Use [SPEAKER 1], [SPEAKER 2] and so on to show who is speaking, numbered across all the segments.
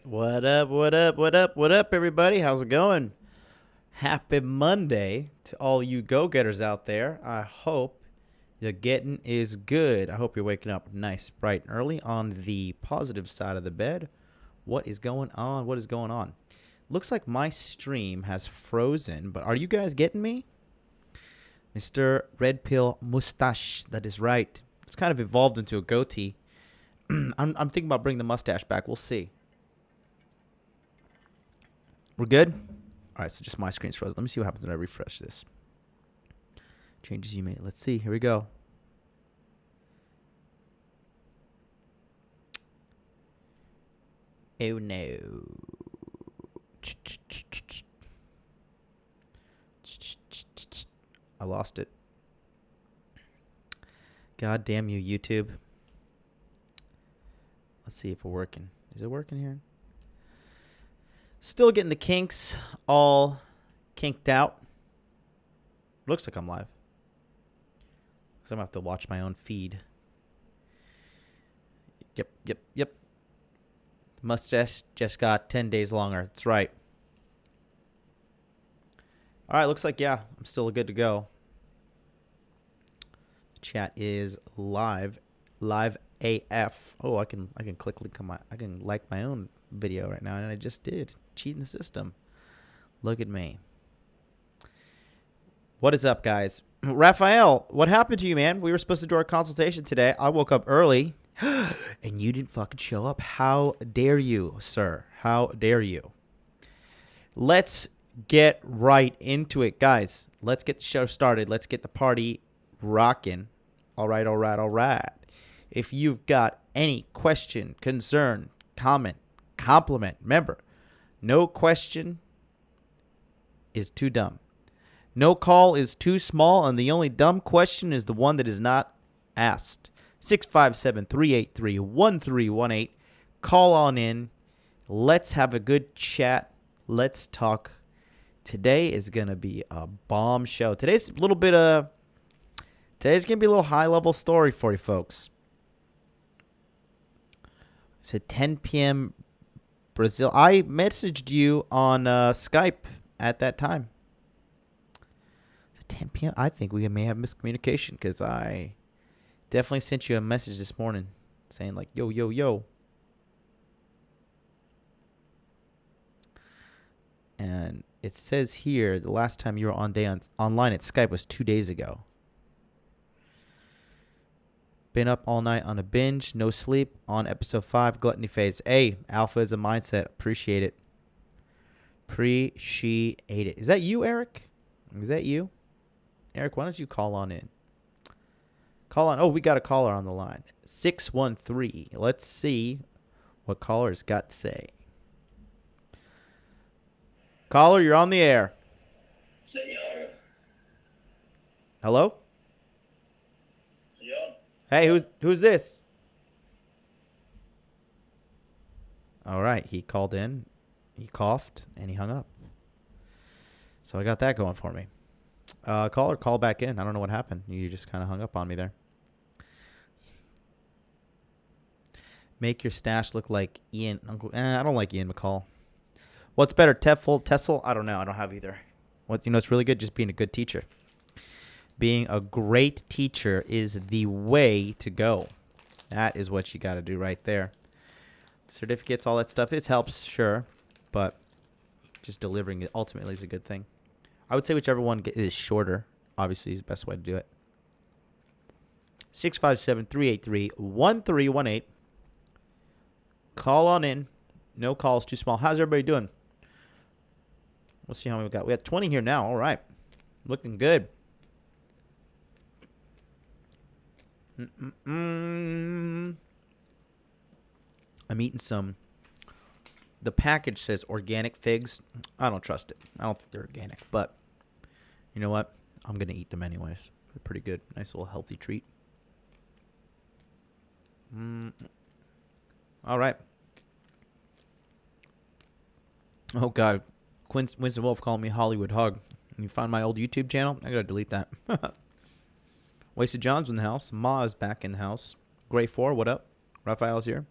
[SPEAKER 1] What up, what up, what up, what up, everybody? How's it going? Happy Monday to all you go-getters out there. I hope the getting is good. I hope you're waking up nice, bright, and early on the positive side of the bed. What is going on? What is going on? Looks like my stream has frozen, but are you guys getting me? Mr. Red Pill Mustache, that is right. It's kind of evolved into a goatee. I'm thinking about bringing the mustache back. We'll see. We're good? All right, so just my screen's frozen. Let me see what happens when I refresh this. Changes you made. Let's see. Here we go. Oh, no. I lost it. God damn you, YouTube. Let's see if we're working. Is it working here? Still getting the kinks all kinked out. Looks like I'm live. Because I'm going to have to watch my own feed. Yep. The mustache just got 10 days longer. That's right. All right, looks like, yeah, I'm still good to go. The chat is live. Live AF. Oh, I can click on I can like my own video right now, and I just did. Cheating the system. Look at me. What is up, guys? Raphael, what happened to you, man? We were supposed to do our consultation today. I woke up early, and you didn't fucking show up. How dare you, sir? How dare you? Let's get right into it, guys. Let's get the show started. Let's get the party rocking. All right. If you've got any question, concern, comment, compliment, remember, no question is too dumb. No call is too small, and the only dumb question is the one that is not asked. 657-383-1318. Call on in. Let's have a good chat. Let's talk. Today is going to be a bomb show. Today's going to be a little high-level story for you folks. It's at 10 p.m. Brazil. I messaged you on Skype at that time. It's at 10 p.m. I think we may have miscommunication because I definitely sent you a message this morning saying like, yo. And it says here the last time you were online at Skype was 2 days ago. Been up all night on a binge, no sleep, on episode 5, gluttony phase. Hey, alpha is a mindset. Appreciate it. Is that you, Eric? Is that you? Eric, why don't you call on in? Call on. Oh, we got a caller on the line. 613. Let's see what caller's got to say. Caller, you're on the air.
[SPEAKER 2] Senor.
[SPEAKER 1] Hello?
[SPEAKER 2] Yeah.
[SPEAKER 1] Hey, who's this? All right, he called in, he coughed, and he hung up. So I got that going for me. Caller, call back in. I don't know what happened. You just kind of hung up on me there. Make your stash look like Ian. I don't like Ian McCall. What's better, Tessel? I don't know. I don't have either. It's really good? Just being a good teacher. Being a great teacher is the way to go. That is what you got to do right there. Certificates, all that stuff, it helps, sure. But just delivering it ultimately is a good thing. I would say whichever one is shorter, obviously, is the best way to do it. 657-383-1318. Call on in. No calls too small. How's everybody doing? Let's see how many we got. We got 20 here now. All right. Looking good. I'm eating some. The package says organic figs. I don't trust it. I don't think they're organic. But you know what? I'm going to eat them anyways. They're pretty good. Nice little healthy treat. All right. Oh, God. Winston Wolf called me Hollywood Hug. Can you find my old YouTube channel? I got to delete that. Wasted John's in the house. Ma is back in the house. Gray 4, what up? Raphael's here.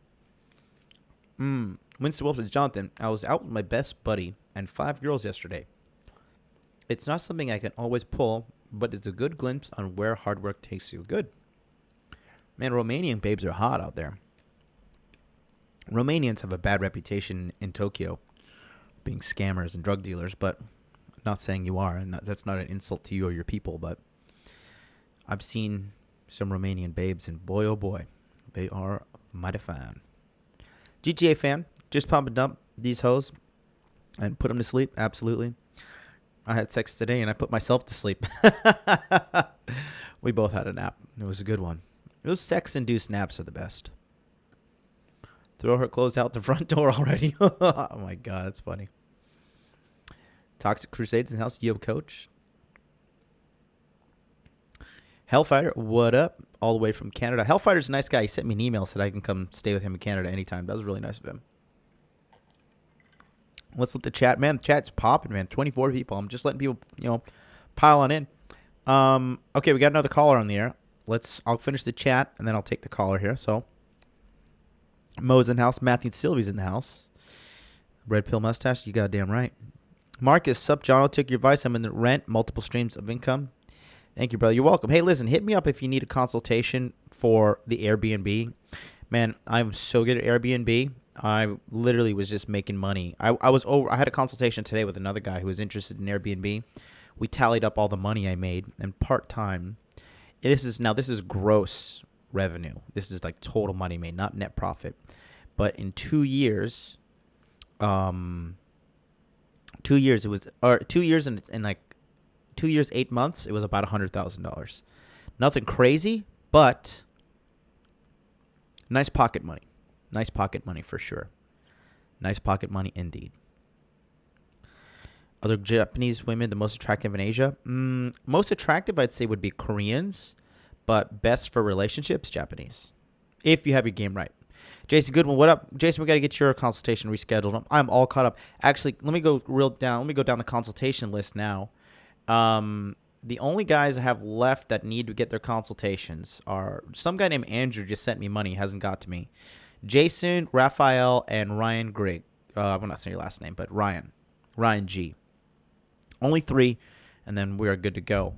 [SPEAKER 1] Winston Wolf says, Jonathan, I was out with my best buddy and 5 girls yesterday. It's not something I can always pull, but it's a good glimpse on where hard work takes you. Good. Man, Romanian babes are hot out there. Romanians have a bad reputation in Tokyo, being scammers and drug dealers, but I'm not saying you are, and that's not an insult to you or your people, but I've seen some Romanian babes, and boy, oh boy, they are mighty fine. GTA fan, just pump and dump these hoes and put them to sleep? Absolutely. I had sex today, and I put myself to sleep. We both had a nap. It was a good one. Those sex-induced naps are the best. Throw her clothes out the front door already. Oh, my God. That's funny. Toxic Crusades in the house. Yo, coach. Hellfighter, what up? All the way from Canada. Hellfighter's a nice guy. He sent me an email, said I can come stay with him in Canada anytime. That was really nice of him. Let's let the chat, man. The chat's popping, man. 24 people. I'm just letting people, pile on in. Okay, we got another caller on the air. I'll finish the chat, and then I'll take the caller here. So, Mo's in the house. Matthew Sylvie's in the house. Red pill mustache. You goddamn right. Marcus, sup, John? I took your advice. I'm in the rent. Multiple streams of income. Thank you, brother. You're welcome. Hey, listen, hit me up if you need a consultation for the Airbnb. Man, I'm so good at Airbnb. I literally was just making money. I had a consultation today with another guy who was interested in Airbnb. We tallied up all the money I made, and part-time. This is gross revenue. This is like total money made, not net profit. But in 2 years, 2 years it was, or 2 years and 2 years, 8 months, it was about $100,000. Nothing crazy, but nice pocket money. Nice pocket money for sure. Nice pocket money indeed. Other Japanese women, the most attractive in Asia? Most attractive, I'd say, would be Koreans, but best for relationships, Japanese. If you have your game right. Jason Goodwin, what up? Jason, we got to get your consultation rescheduled. I'm all caught up. Actually, let me go down the consultation list now. The only guys I have left that need to get their consultations are some guy named Andrew just sent me money, hasn't got to me. Jason, Raphael, and Ryan Grigg. I'm not saying your last name, but Ryan G. Only 3, and then we are good to go.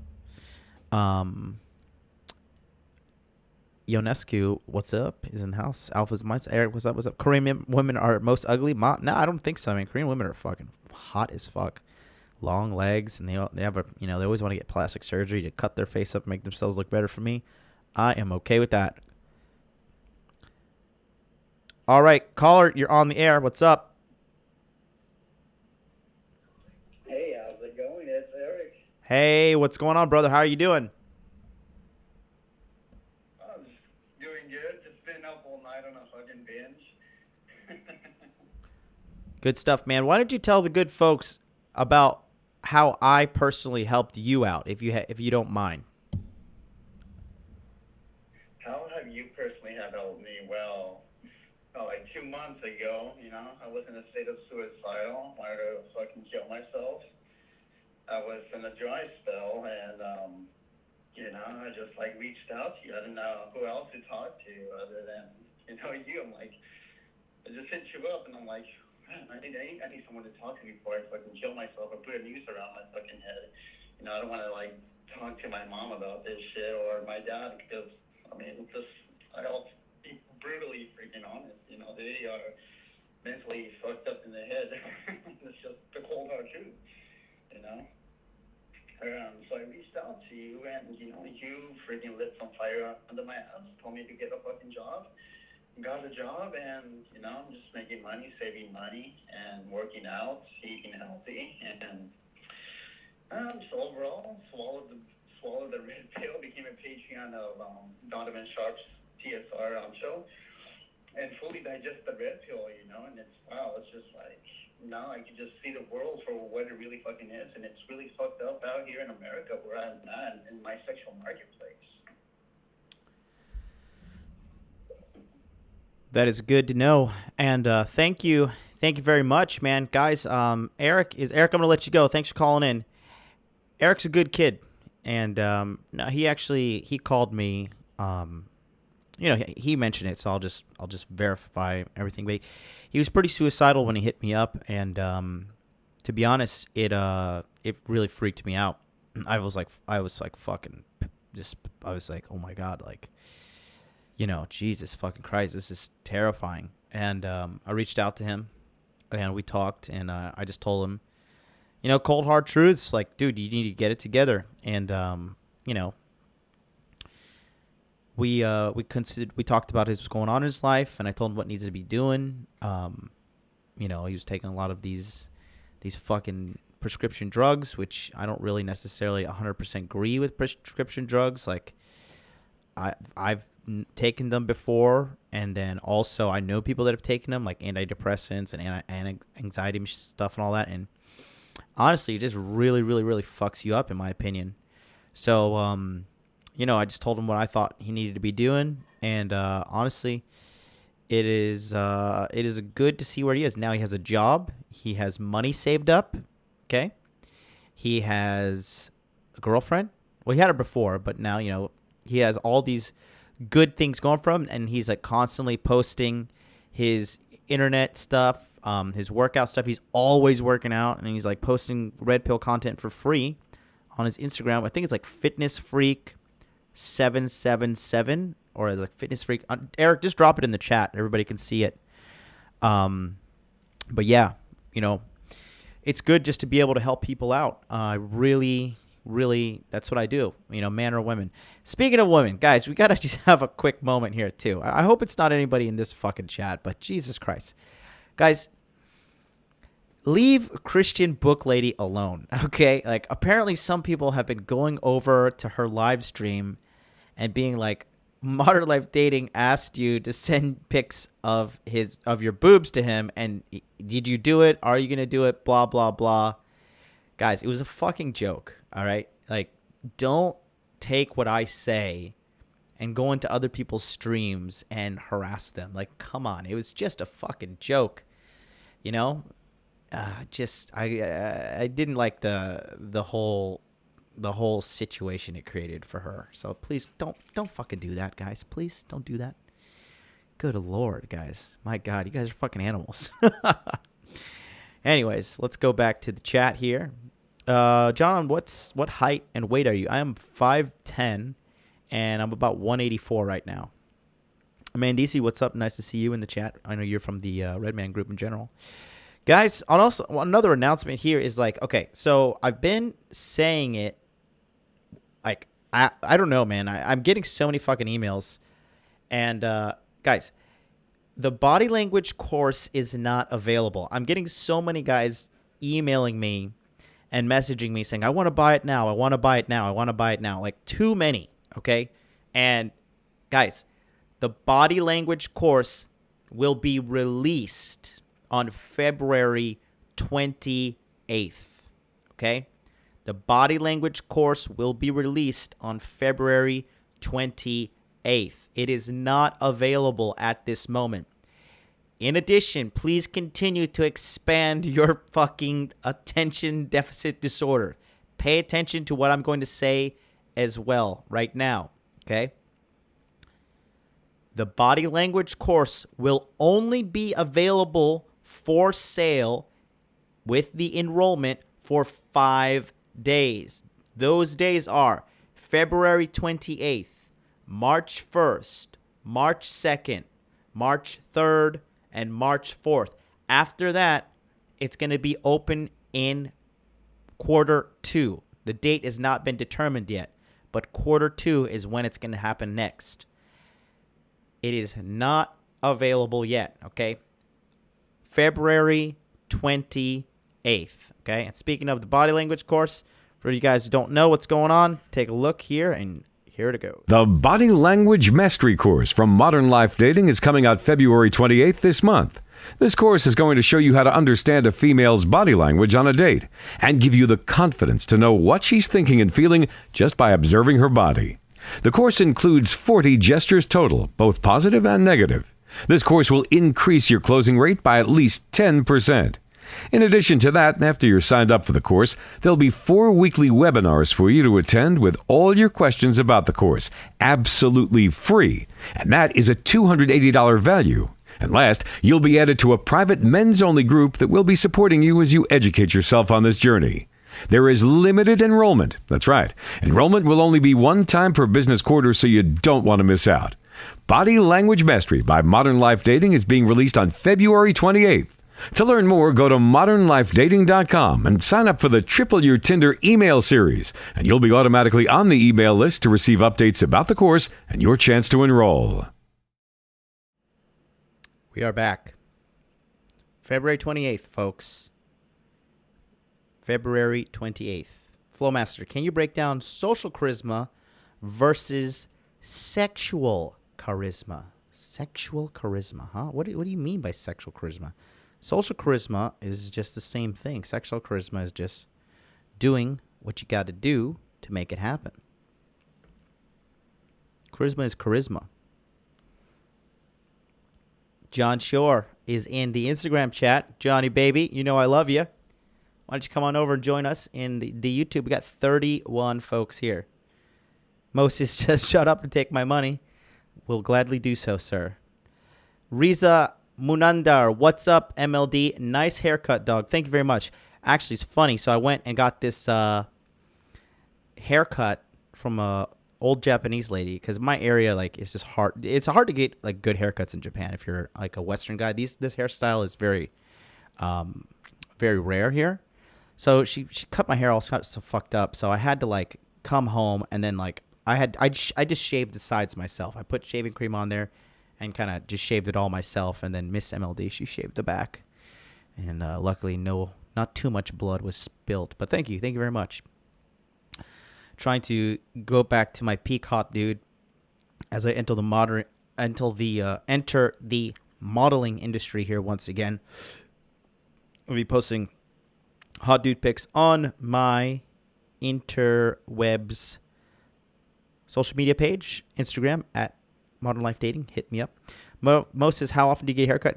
[SPEAKER 1] Ionescu, what's up? Is in the house. Alpha's Mites. Eric, what's up? What's up? Korean women are most ugly. No, I don't think so. I mean, Korean women are fucking hot as fuck. Long legs, and they have they always want to get plastic surgery to cut their face up, make themselves look better. For me, I am okay with that. All right, caller, you're on the air. What's up?
[SPEAKER 2] Hey, how's it going? It's Eric.
[SPEAKER 1] Hey, what's going on, brother? How are you doing?
[SPEAKER 2] I'm just doing good. Just been up all night on a fucking binge.
[SPEAKER 1] Good stuff, man. Why don't you tell the good folks about how I personally helped you out, if you don't mind?
[SPEAKER 2] How have you personally helped me? Well, like 2 months ago, I was in a state of suicidal. I wanted to fucking kill myself. I was in a dry spell, and I just reached out to you. I didn't know who else to talk to other than you. I'm like, I just hit you up, and I'm like, man, I need someone to talk to before I fucking kill myself or put a noose around my fucking head. I don't want to talk to my mom about this shit or my dad because I'll be brutally freaking honest. They are mentally fucked up in the head. It's just the cold hard truth. So I reached out to you, and you freaking lit some fire under my ass. Told me to get a fucking job. Got a job, and I'm just making money, saving money, and working out, eating healthy, and just overall swallowed the red pill, became a Patreon of Donovan Sharp's TSR show, and fully digest the red pill, and it's just now I can just see the world for what it really fucking is, and it's really fucked up out here in America where I'm at in my sexual marketplace.
[SPEAKER 1] That is good to know, and thank you very much, man. Guys, Eric, I'm going to let you go. Thanks for calling in. Eric's a good kid, and he called me he mentioned it, so I'll just verify everything. But he was pretty suicidal when he hit me up, and to be honest, it really freaked me out. I was like fucking just, I was like, oh my God, like, Jesus fucking Christ, this is terrifying. And I reached out to him, and we talked, and I just told him, cold hard truths, like, dude, you need to get it together. And we talked about what's going on in his life, and I told him what needs to be doing. He was taking a lot of these fucking prescription drugs, which I don't really necessarily 100% agree with prescription drugs. Like, I've taken them before, and then also I know people that have taken them, like antidepressants and anxiety stuff and all that, and honestly, it just really, really, really fucks you up, in my opinion. So, I just told him what I thought he needed to be doing, and honestly, it is good to see where he is now. He has a job, he has money saved up, okay. He has a girlfriend. Well, he had her before, but now he has all these good things going for him, and he's like constantly posting his internet stuff, his workout stuff. He's always working out, and he's like posting red pill content for free on his Instagram. I think it's like Fitness Freak 777, or like Fitness Freak. Eric, just drop it in the chat. Everybody can see it. But yeah, it's good just to be able to help people out. Really, that's what I do, man or women. Speaking of women, guys, we got to just have a quick moment here too. I hope it's not anybody in this fucking chat, but Jesus Christ. Guys, leave Christian Book Lady alone, okay? Like, apparently some people have been going over to her live stream and being like, Modern Life Dating asked you to send pics of your boobs to him, and did you do it? Are you going to do it? Blah, blah, blah. Guys, it was a fucking joke, all right? Like, don't take what I say and go into other people's streams and harass them. Like, come on. It was just a fucking joke, I didn't like the whole situation it created for her. So please don't fucking do that, guys. Please don't do that. Good Lord, guys. My God, you guys are fucking animals. Anyways, let's go back to the chat here. John, what height and weight are you? I am 5'10", and I'm about 184 right now. Mandisi, what's up? Nice to see you in the chat. I know you're from the Redman group in general. Guys, also another announcement here is like, okay, so I've been saying it, like, I don't know, man. I'm getting so many fucking emails. And, guys, the body language course is not available. I'm getting so many guys emailing me and messaging me saying, I want to buy it now. I want to buy it now. I want to buy it now. Like, too many, okay? And, guys, the body language course will be released on February 28th, okay? The body language course will be released on February 28th. It is not available at this moment. In addition, please continue to expand your fucking attention deficit disorder. Pay attention to what I'm going to say as well right now, okay? The body language course will only be available for sale with the enrollment for 5 days. Those days are February 28th, March 1st, March 2nd, March 3rd, and March 4th. After that, it's going to be open in quarter 2. The date has not been determined yet, but quarter 2 is when it's going to happen next. It is not available yet, okay? February 28th, okay? And speaking of the body language course, for you guys who don't know what's going on, take a look here, and here it goes.
[SPEAKER 3] The Body Language Mastery Course from Modern Life Dating is coming out February 28th this month. This course is going to show you how to understand a female's body language on a date and give you the confidence to know what she's thinking and feeling just by observing her body. The course includes 40 gestures total, both positive and negative. This course will increase your closing rate by at least 10%. In addition to that, after you're signed up for the course, there'll be 4 weekly webinars for you to attend with all your questions about the course, absolutely free. And that is a $280 value. And last, you'll be added to a private men's-only group that will be supporting you as you educate yourself on this journey. There is limited enrollment. That's right. Enrollment will only be one time per business quarter, so you don't want to miss out. Body Language Mastery by Modern Life Dating is being released on February 28th. To learn more, go to modernlifedating.com and sign up for the Triple Your Tinder email series, and you'll be automatically on the email list to receive updates about the course and your chance to enroll.
[SPEAKER 1] We are back. February 28th, folks. February 28th. Flowmaster, can you break down social charisma versus sexual charisma? Sexual charisma, huh? What do you mean by sexual charisma? Social charisma is just the same thing. Sexual charisma is just doing what you got to do to make it happen. Charisma is charisma. John Shore is in the Instagram chat. Johnny, baby, you know I love you. Why don't you come on over and join us in the YouTube? We got 31 folks here. Moses just shut up and take my money. We'll gladly do so, sir. Riza Munandar, what's up, MLD? Nice haircut, dog. Thank you very much. Actually, it's funny. So I went and got this haircut from a old Japanese lady because my area is just hard. It's hard to get good haircuts in Japan if you're a Western guy. This hairstyle is very rare here. So she cut my hair all so fucked up. So I had to come home and then I just shaved the sides myself. I put shaving cream on there and kind of just shaved it all myself. And then Miss MLD, she shaved the back. And luckily, not too much blood was spilled. But thank you very much. Trying to go back to my peak hot dude as I enter the modeling industry here once again. I'll be posting hot dude pics on my interwebs social media page, Instagram at Modern Life Dating. Hit me up. Mo says, how often do you get a haircut?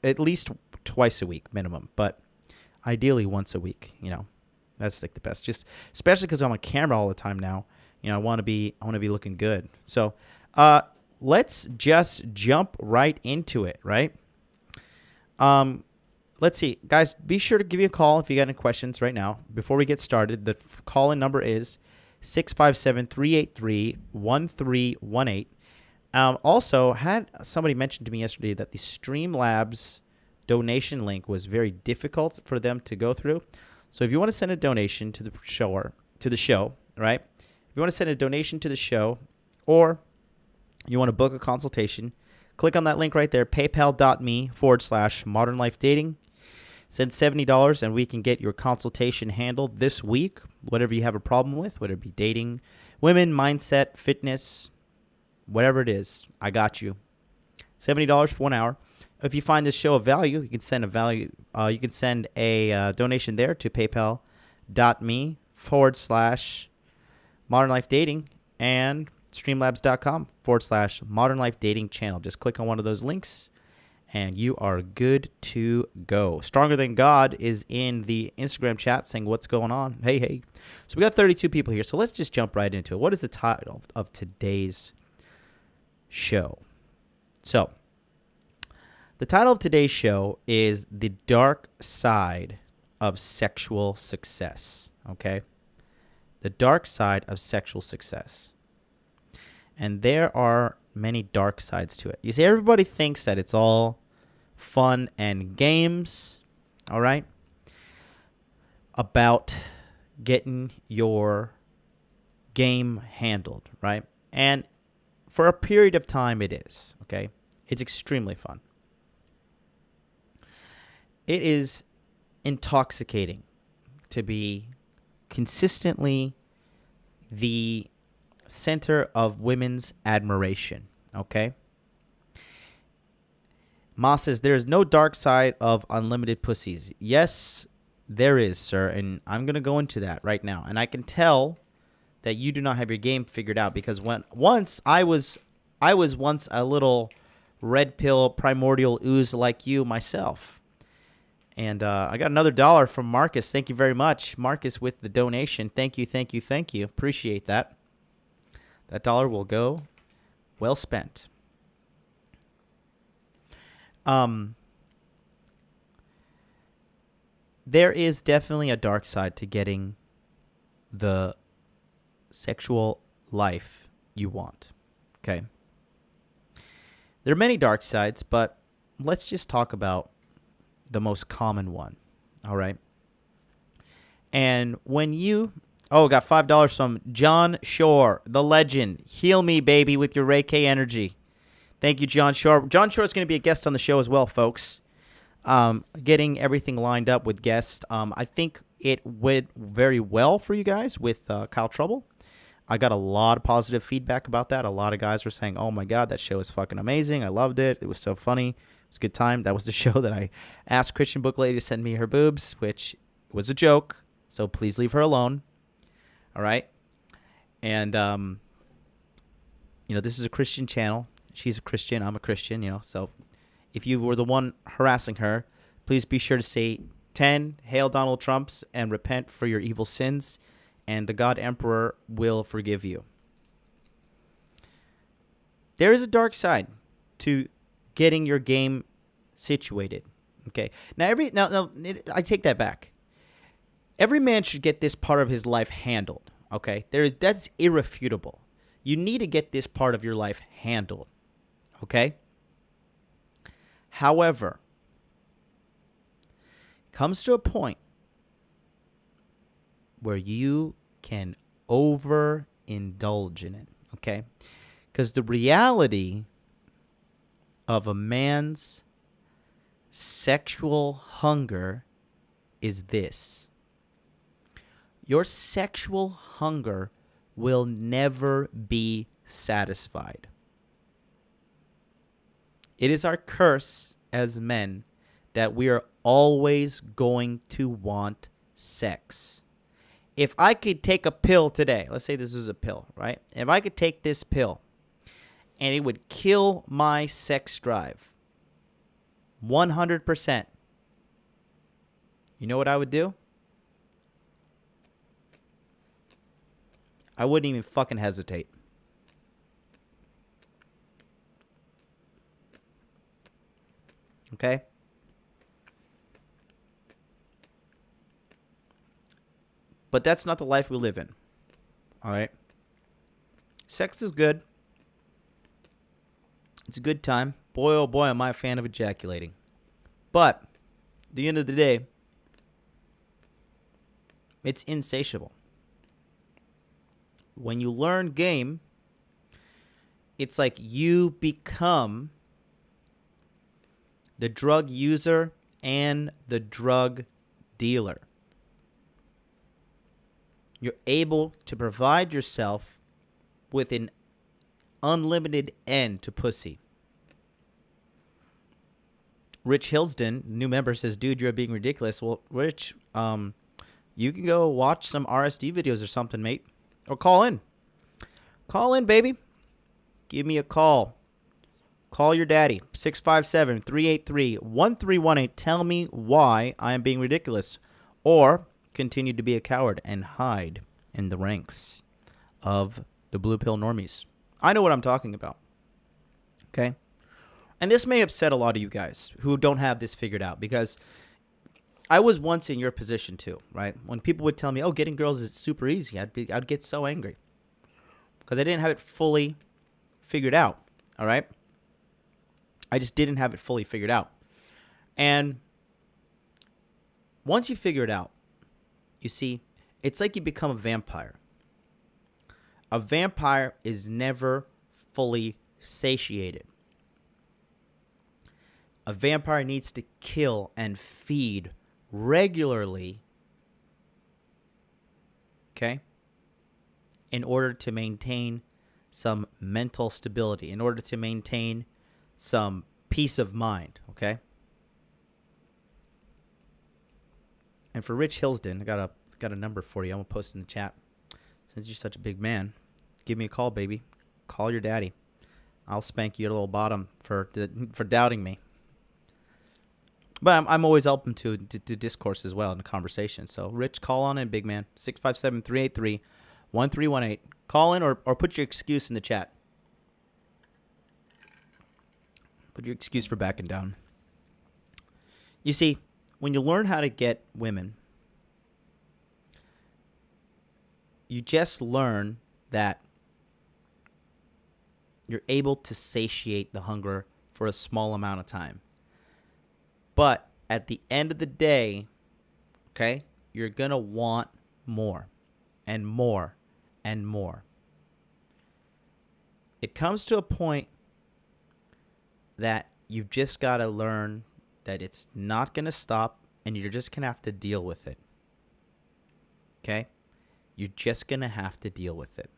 [SPEAKER 1] At least twice a week minimum, but ideally once a week. That's the best. Just especially because I'm on camera all the time now. I want to be looking good. So let's just jump right into it. Right. Let's see, guys. Be sure to give me a call if you got any questions right now. Before we get started, the call-in number is 657-383-1318. Also, had somebody mention to me yesterday that the Streamlabs donation link was very difficult for them to go through. So if you want to send a donation to the show, right? If you want to send a donation to the show, or you want to book a consultation, click on that link right there, paypal.me/modernlifedating. Send $70 and we can get your consultation handled this week. Whatever you have a problem with, whether it be dating, women, mindset, fitness, whatever it is, I got you. $70 for 1 hour. If you find this show of value, you can send a donation there to paypal.me/modernlifedating and streamlabs.com/modernlifedating channel. Just click on one of those links and you are good to go. Stronger Than God is in the Instagram chat saying, what's going on? Hey. So we got 32 people here. So let's just jump right into it. What is the title of today's show? So the title of today's show is The Dark Side of Sexual Success. Okay? The dark side of sexual success. And there are many dark sides to it. You see, everybody thinks that it's all fun and games, all right, about getting your game handled, right? And for a period of time it is, okay? It's extremely fun. It is intoxicating to be consistently the center of women's admiration, okay? Ma says, there is no dark side of unlimited pussies. Yes, there is, sir, and I'm going to go into that right now. And I can tell that you do not have your game figured out because I was once a little red pill primordial ooze like you myself. And I got another $1 from Marcus. Thank you very much, Marcus, with the donation. Thank you, thank you, thank you. Appreciate that. That dollar will go well spent. There is definitely a dark side to getting the sexual life you want. Okay. There are many dark sides, but let's just talk about the most common one. All right. And when you, got $5 from John Shore, the legend. Heal me, baby, with your Ray K energy. Thank you, John Shore. John Shore is going to be a guest on the show as well, folks. Getting everything lined up with guests. I think it went very well for you guys with Kyle Trouble. I got a lot of positive feedback about that. A lot of guys were saying, oh my God, that show is fucking amazing. I loved it. It was so funny. It was a good time. That was the show that I asked Christian Book Lady to send me her boobs, which was a joke. So please leave her alone. All right. And, this is a Christian channel. She's a Christian. I'm a Christian, so if you were the one harassing her, please be sure to say 10 Hail Donald Trumps and repent for your evil sins, and the God Emperor will forgive you. There is a dark side to getting your game situated. Okay. Now I take that back. Every man should get this part of his life handled. Okay. That's irrefutable. You need to get this part of your life handled. Okay. However, comes to a point where you can overindulge in it, okay? Because the reality of a man's sexual hunger is this. Your sexual hunger will never be satisfied. It is our curse as men that we are always going to want sex. If I could take a pill today, let's say this is a pill, right? If I could take this pill and it would kill my sex drive 100%, you know what I would do? I wouldn't even fucking hesitate. Okay? But that's not the life we live in. All right? Sex is good. It's a good time. Boy, oh boy, am I a fan of ejaculating. But at the end of the day, it's insatiable. When you learn game, it's like you become the drug user and the drug dealer. You're able to provide yourself with an unlimited end to pussy. Rich Hillsden, new member, says, dude, you're being ridiculous. Well, Rich, you can go watch some RSD videos or something, mate. Or call in. Call in, baby. Give me a call. Call your daddy, 657-383-1318. Tell me why I am being ridiculous. Or continue to be a coward and hide in the ranks of the blue pill normies. I know what I'm talking about. Okay? And this may upset a lot of you guys who don't have this figured out, because I was once in your position too, right? When people would tell me, oh, getting girls is super easy, I'd get so angry because I didn't have it fully figured out, all right? I just didn't have it fully figured out. And once you figure it out, you see, it's like you become a vampire. A vampire is never fully satiated. A vampire needs to kill and feed regularly, okay, in order to maintain some mental stability, in order to maintain some peace of mind, okay? And for Rich Hillsden, I got a number for you. I'm going to post in the chat. Since you're such a big man, give me a call, baby. Call your daddy. I'll spank you a little bottom for doubting me. But I'm always open to discourse as well in the conversation. So, Rich, call on in, big man. 657-383-1318. Call in or put your excuse in the chat. Put your excuse for backing down. You see, when you learn how to get women, you just learn that you're able to satiate the hunger for a small amount of time. But at the end of the day, okay, you're going to want more and more and more. It comes to a point that you've just got to learn that it's not going to stop and you're just going to have to deal with it. Okay? You're just going to have to deal with it.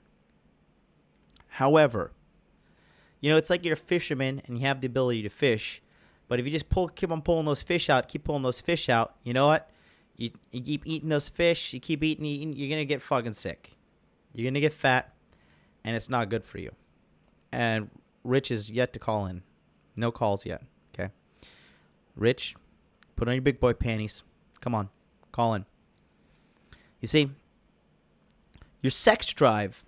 [SPEAKER 1] However, you know, it's like you're a fisherman and you have the ability to fish, but if you just keep on pulling those fish out, you know what? You keep eating those fish, you keep eating, you're going to get fucking sick. You're going to get fat, and it's not good for you. And Rich is yet to call in. No calls yet, okay? Rich, put on your big boy panties. Come on, call in. You see, your sex drive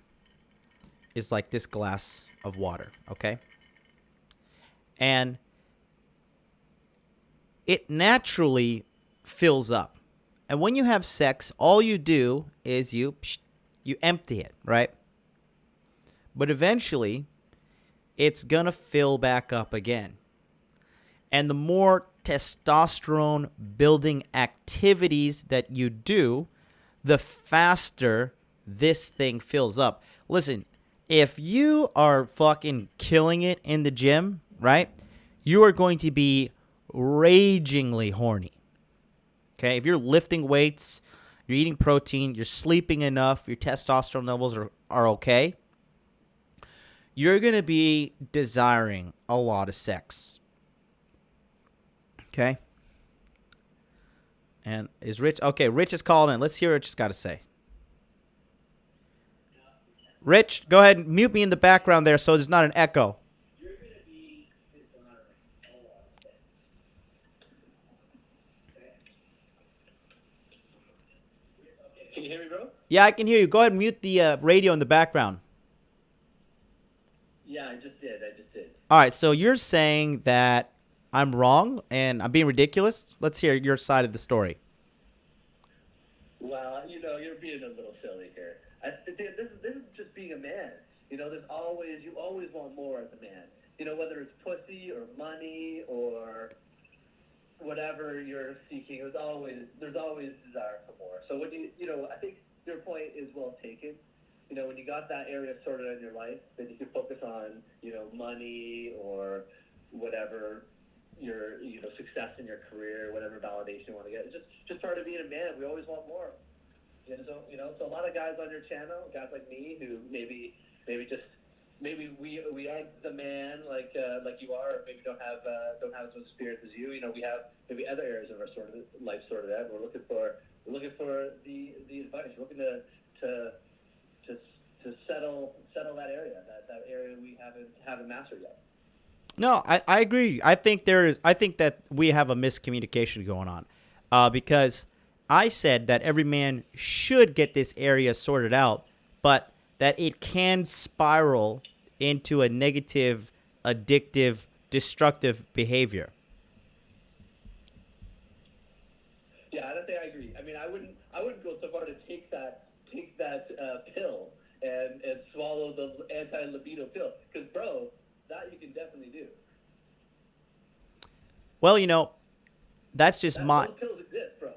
[SPEAKER 1] is like this glass of water, okay? And it naturally fills up. And when you have sex, all you do is you empty it, right? But eventually, it's going to fill back up again. And the more testosterone building activities that you do, the faster this thing fills up. Listen, if you are fucking killing it in the gym, right, you are going to be ragingly horny. Okay? If you're lifting weights, you're eating protein, you're sleeping enough, your testosterone levels are okay, you're going to be desiring a lot of sex. Okay? And is Rich... Okay, Rich is calling in. Let's hear what Rich has got to say. Rich, go ahead and mute me in the background there so there's not an echo.
[SPEAKER 2] Can you hear me, bro?
[SPEAKER 1] Yeah, I can hear you. Go ahead and mute the radio in the background.
[SPEAKER 2] Yeah, I just did.
[SPEAKER 1] All right, so you're saying that I'm wrong and I'm being ridiculous? Let's hear your side of the story.
[SPEAKER 2] Well, you know, you're being a little silly here. This is just being a man. You know, you always want more as a man. You know, whether it's pussy or money or whatever you're seeking, there's always desire for more. So when I think your point is well taken. You know, when you got that area sorted out in your life, then you can focus on, money or whatever your, success in your career, whatever validation you want to get. It's just part of being a man. We always want more. So a lot of guys on your channel, guys like me, who maybe we aren't the man like you are, or maybe don't have as much experience as you. You know, we have maybe other areas of our life sorted out. We're looking for the advice. We're looking to settle that area, that area we haven't mastered yet.
[SPEAKER 1] No, I agree. I think that we have a miscommunication going on, because I said that every man should get this area sorted out, but that it can spiral into a negative, addictive, destructive behavior.
[SPEAKER 2] Yeah, I agree. I mean, I wouldn't go so far to take that pill and swallow the anti-libido pill, because bro, that you can definitely do.
[SPEAKER 1] Well, that's just
[SPEAKER 2] those pills exist, bro.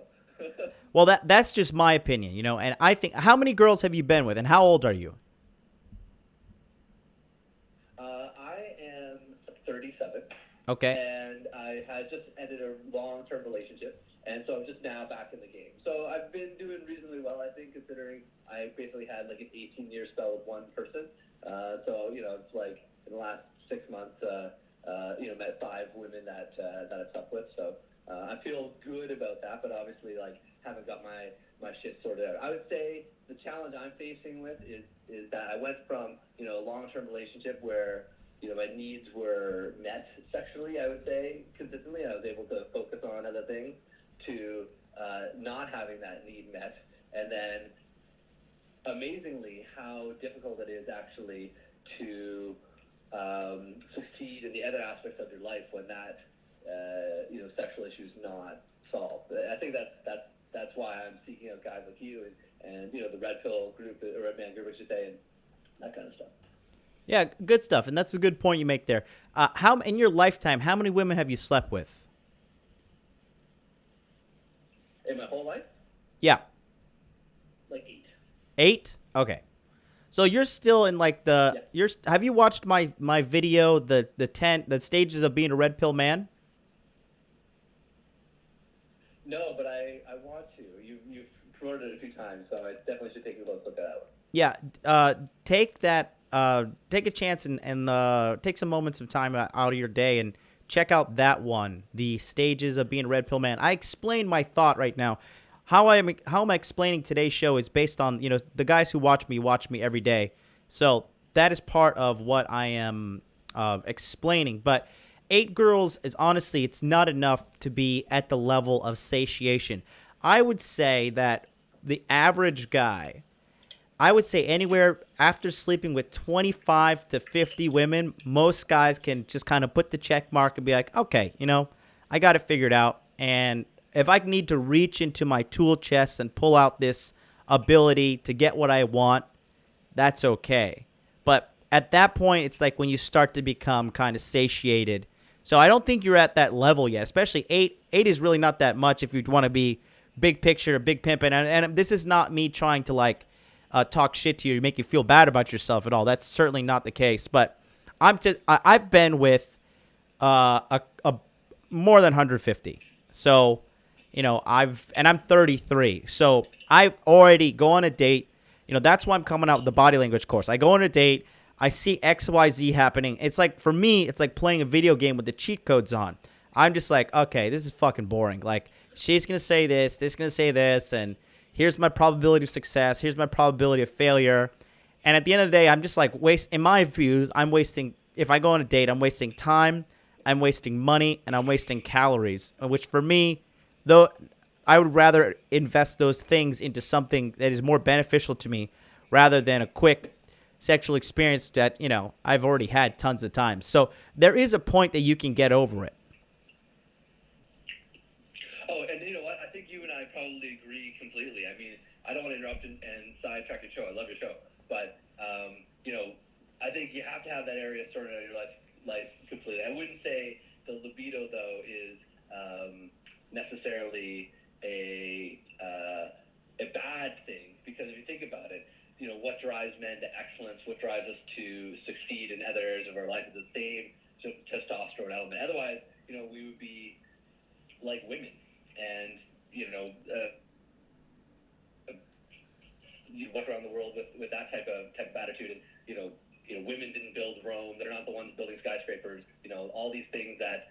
[SPEAKER 1] Well, that's just my opinion, and I think, how many girls have you been with and how old are you?
[SPEAKER 2] I am 37.
[SPEAKER 1] Okay.
[SPEAKER 2] And I had just ended a long-term relationship, and so I'm just now back in the game. So I've been doing reasonably well, I think, considering I basically had like an 18-year spell with one person. So it's like in the last 6 months, met 5 women that I've slept with. So I feel good about that, but obviously haven't got my shit sorted out. I would say the challenge I'm facing with is that I went from a long-term relationship where
[SPEAKER 4] my needs were met sexually, I would say, consistently. I was able to focus on other things, to not having that need met. And then, amazingly, how difficult it is actually to succeed in the other aspects of your life when that, sexual issue is not solved. I think that's why I'm seeking out guys like you and the Red Pill group, or Red Man group, I should say, and that kind of stuff.
[SPEAKER 1] Yeah, good stuff, and that's a good point you make there. How in your lifetime, how many women have you slept with?
[SPEAKER 4] In my whole life?
[SPEAKER 1] Yeah.
[SPEAKER 4] Like 8.
[SPEAKER 1] 8? Okay. So you're still in like the have you watched my video, the stages of being a red pill man?
[SPEAKER 4] No, but I want to. You've promoted it a few times, so I definitely should take a look at that one.
[SPEAKER 1] Yeah, take a chance and take some moments of time out of your day and check out that one, the stages of being a red pill man. I explained my thought right now. How am I explaining today's show is based on, the guys who watch me every day. So that is part of what I am explaining. But 8 girls is honestly, it's not enough to be at the level of satiation. I would say that the average guy, I would say anywhere after sleeping with 25 to 50 women, most guys can just kind of put the check mark and be like, okay, I got it figured out. And if I need to reach into my tool chest and pull out this ability to get what I want, that's okay. But at that point, it's like when you start to become kind of satiated. So I don't think you're at that level yet, especially 8. 8 is really not that much if you want to be big picture, big pimpin'. And this is not me trying to talk shit to you, make you feel bad about yourself at all. That's certainly not the case. But I've been with a more than 150. So, I'm 33. So I've already go on a date. That's why I'm coming out with the body language course. I go on a date. I see XYZ happening. It's like, for me, it's like playing a video game with the cheat codes on. I'm just like, okay, this is fucking boring. Like, she's going to say this going to say this, and here's my probability of success. Here's my probability of failure. And at the end of the day, I'm just like, in my views, if I go on a date, I'm wasting time, I'm wasting money, and I'm wasting calories, which for me, though, I would rather invest those things into something that is more beneficial to me rather than a quick sexual experience that, I've already had tons of times. So there is a point that you can get over it.
[SPEAKER 4] Oh, and you know what? I think you and I probably agree completely. I mean, I don't want to interrupt and sidetrack your show. I love your show. But, I think you have to have that area sorted out of your life completely. I wouldn't say the libido, though, is necessarily a bad thing, because if you think about it, what drives men to excellence, what drives us to succeed in other areas of our life is the same testosterone element. Otherwise, we would be like women, and you walk around the world with that type of attitude, and women didn't build Rome. They're not the ones building skyscrapers. All these things that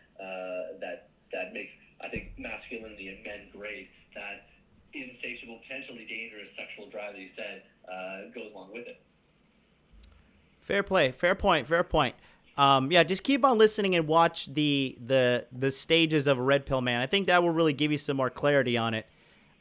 [SPEAKER 4] makes, I think, masculinity in men great. That insatiable, potentially dangerous sexual drive that you said goes along with it.
[SPEAKER 1] Fair play. Fair point. Yeah, just keep on listening and watch the stages of a red pill man. I think that will really give you some more clarity on it.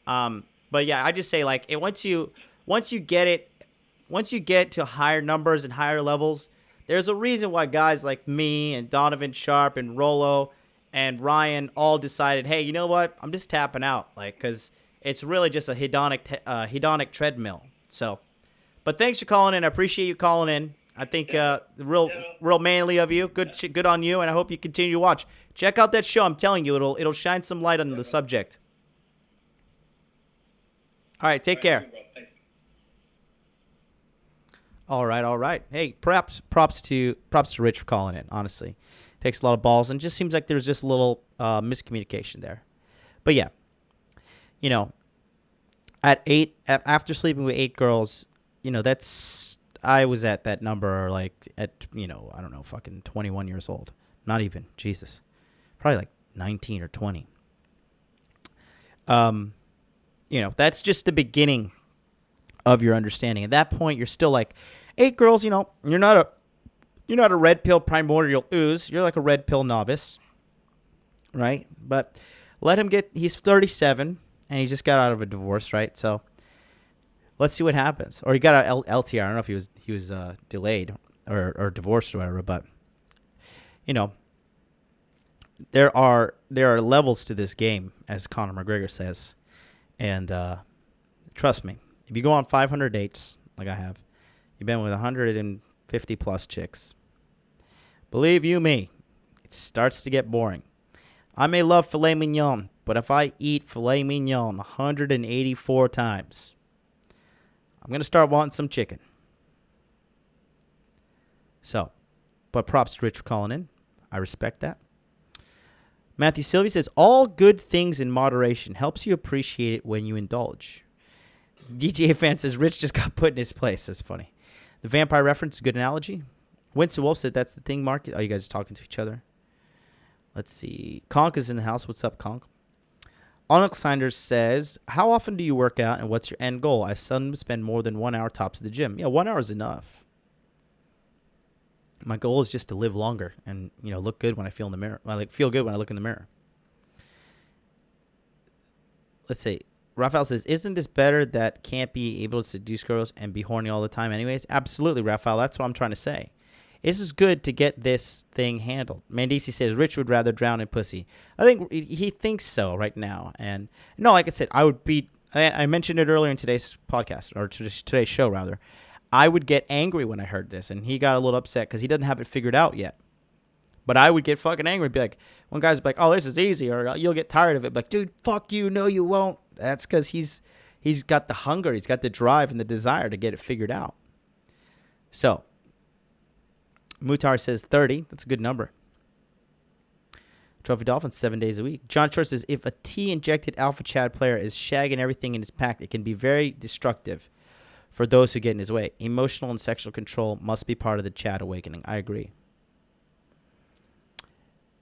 [SPEAKER 1] But yeah, I just say once you get to higher numbers and higher levels, there's a reason why guys like me and Donovan Sharp and Rollo and Ryan all decided, hey, you know what? I'm just tapping out, because it's really just a hedonic treadmill. So, but thanks for calling in. I appreciate you calling in. I think real manly of you. Good on you, and I hope you continue to watch. Check out that show. I'm telling you, it'll shine some light on the subject. All right, take care. All right. Hey, props to Rich for calling in. Honestly, takes a lot of balls, and just seems like there's just a little miscommunication there. But yeah, at 8, after sleeping with 8 girls, I was at that number at I don't know, fucking 21 years old. Not even, Jesus, probably 19 or 20. That's just the beginning of your understanding. At that point, you're still 8 girls, you're not You're not a red pill primordial ooze. You're like a red pill novice, right? But let him get. He's 37 and he just got out of a divorce, right? So let's see what happens. Or he got a LTR. I don't know if he was delayed or divorced or whatever. But you know, there are levels to this game, as Conor McGregor says, and trust me, if you go on 500 dates like I have, you've been with 150 plus chicks. Believe you me, it starts to get boring. I may love filet mignon, but if I eat filet mignon 184 times, I'm going to start wanting some chicken. So, but props to Rich for calling in. I respect that. Matthew Sylvie says, all good things in moderation helps you appreciate it when you indulge. DTA fan says, Rich just got put in his place. That's funny. The vampire reference is a good analogy. Winston Wolf said, that's the thing, Mark. Oh, you guys are talking to each other. Let's see. Conk is in the house. What's up, Conk? Onyx Sanders says, how often do you work out and what's your end goal? I seldom spend more than 1 hour tops at the gym. Yeah, 1 hour is enough. My goal is just to live longer and, look good when I feel in the mirror. I feel good when I look in the mirror. Let's see. Raphael says, isn't this better that can't be able to seduce girls and be horny all the time anyways? Absolutely, Raphael. That's what I'm trying to say. This is good to get this thing handled. Mandisi says, Rich would rather drown in pussy. I think he thinks so right now. And no, like I said, I mentioned it earlier in today's podcast, or today's show, rather. I would get angry when I heard this, and he got a little upset because he doesn't have it figured out yet. But I would get fucking angry. Be like, one guy's like, oh, this is easy, or you'll get tired of it. Like, dude, fuck you. No, you won't. That's because he's got the hunger. He's got the drive and the desire to get it figured out. So, Mutar says 30. That's a good number. Trophy Dolphins, 7 days a week. John Short says, if a T-injected Alpha Chad player is shagging everything in his pack, it can be very destructive for those who get in his way. Emotional and sexual control must be part of the Chad awakening. I agree.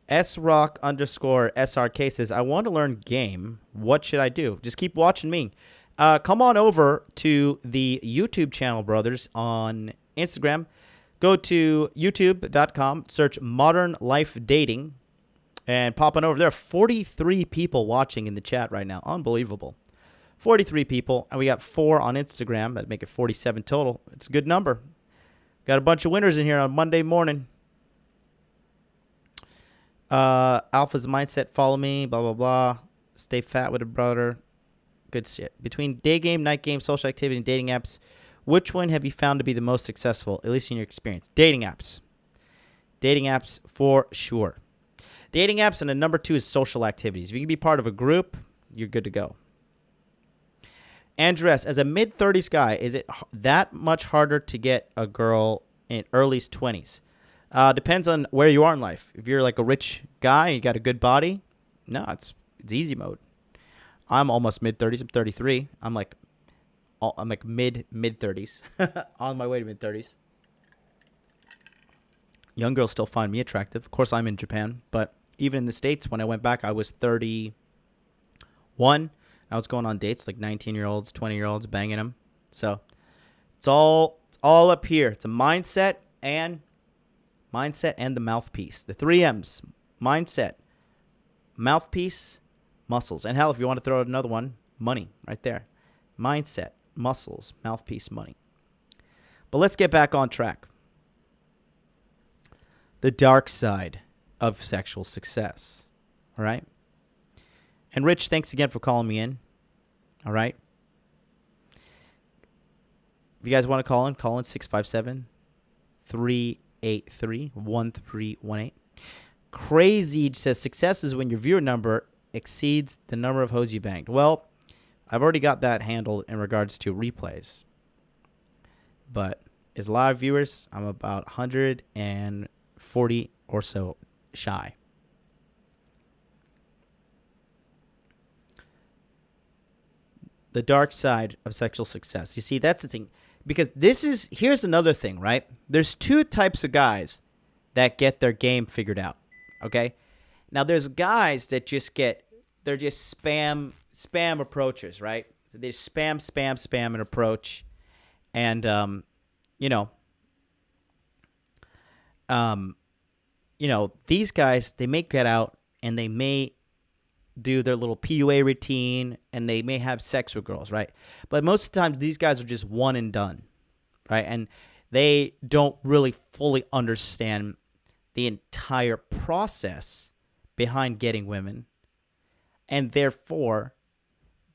[SPEAKER 1] SRock_SRK says, I want to learn game. What should I do? Just keep watching me. Come on over to the YouTube channel, brothers, on Instagram. Go to youtube.com, search Modern Life Dating, and pop on over there. 43 people watching in the chat right now. Unbelievable. 43 people, and we got 4 on Instagram. That'd make it 47 total. It's a good number. Got a bunch of winners in here on Monday morning. Alpha's Mindset, follow me, blah, blah, blah. Stay fat with a brother. Good shit. Between day game, night game, social activity, and dating apps, which one have you found to be the most successful, at least in your experience? Dating apps. Dating apps for sure. Dating apps, and the number 2 is social activities. If you can be part of a group, you're good to go. Andrew S., as a mid-30s guy, is it that much harder to get a girl in early 20s? Depends on where you are in life. If you're like a rich guy, you got a good body, no, it's easy mode. I'm almost mid-30s. I'm 33. I'm like mid-30s. On my way to mid-30s. Young girls still find me attractive. Of course, I'm in Japan. But even in the States, when I went back, I was 31. I was going on dates like 19-year-olds, 20-year-olds, banging them. So it's all up here. It's a mindset and the mouthpiece. The 3 M's. Mindset, mouthpiece, muscles. And hell, if you want to throw out another one, money right there. Mindset, muscles, mouthpiece, money. But let's get back on track. The dark side of sexual success. All right? And Rich, thanks again for calling me in. All right? If you guys want to call in 657-383-1318. Crazy says, success is when your viewer number exceeds the number of hoes you banged. Well, I've already got that handled in regards to replays. But as live viewers, I'm about 140 or so shy. The dark side of sexual success. You see, that's the thing. Because here's another thing, right? There's 2 types of guys that get their game figured out. Okay? Now, there's guys that they're just spam approaches, right? So they spam an approach. And, these guys, they may get out and they may do their little PUA routine and they may have sex with girls, right? But most of the time, these guys are just one and done, right? And they don't really fully understand the entire process behind getting women. And therefore,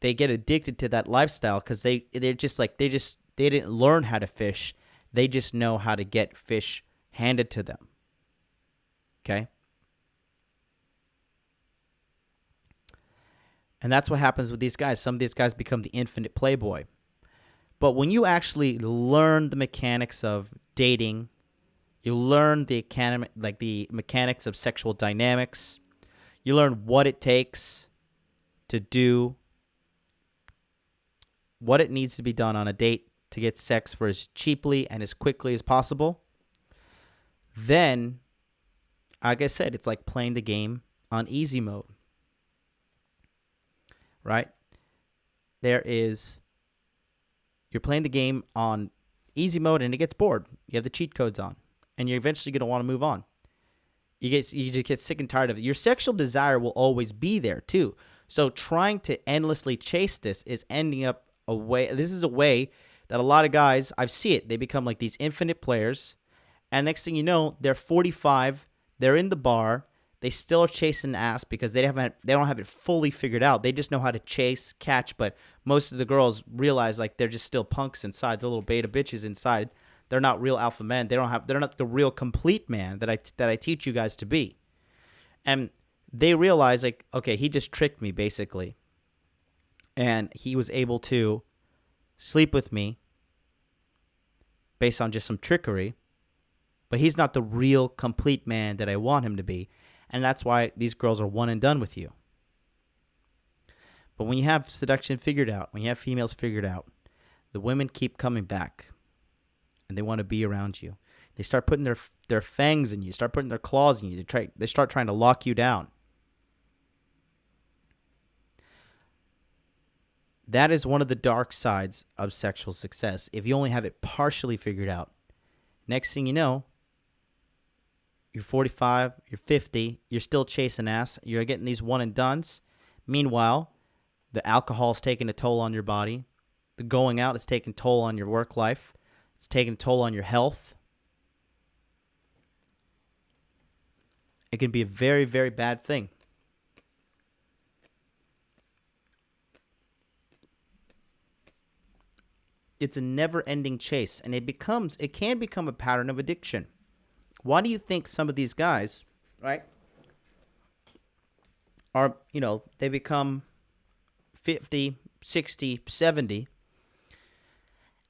[SPEAKER 1] they get addicted to that lifestyle because they didn't learn how to fish. They just know how to get fish handed to them. Okay? And that's what happens with these guys. Some of these guys become the infinite playboy. But when you actually learn the mechanics of dating, you learn the mechanics of sexual dynamics, you learn what it takes to do what it needs to be done on a date to get sex for as cheaply and as quickly as possible, then, like I said, it's like playing the game on easy mode. Right? You're playing the game on easy mode and it gets bored. You have the cheat codes on and you're eventually going to want to move on. You just get sick and tired of it. Your sexual desire will always be there too. So trying to endlessly chase this is ending up a way. This is a way that a lot of guys, I see it. They become like these infinite players. And next thing you know, they're 45. They're in the bar. They still are chasing ass because they don't have it fully figured out. They just know how to chase, catch, but most of the girls realize like they're just still punks inside. They're little beta bitches inside. They're not real alpha men. They're not the real complete man that I teach you guys to be. And they realize like, okay, he just tricked me basically. And he was able to sleep with me based on just some trickery, but he's not the real complete man that I want him to be. And that's why these girls are one and done with you. But when you have seduction figured out, when you have females figured out, the women keep coming back. And they want to be around you. They start putting their fangs in you. Start putting their claws in you. They start trying to lock you down. That is one of the dark sides of sexual success. If you only have it partially figured out. Next thing you know, you're 45, you're 50, you're still chasing ass, you're getting these one and dones. Meanwhile, the alcohol's taking a toll on your body. The going out is taking a toll on your work life. It's taking a toll on your health. It can be a very, very bad thing. It's a never-ending chase, and it can become a pattern of addiction. Why do you think some of these guys, right, are, they become 50, 60, 70,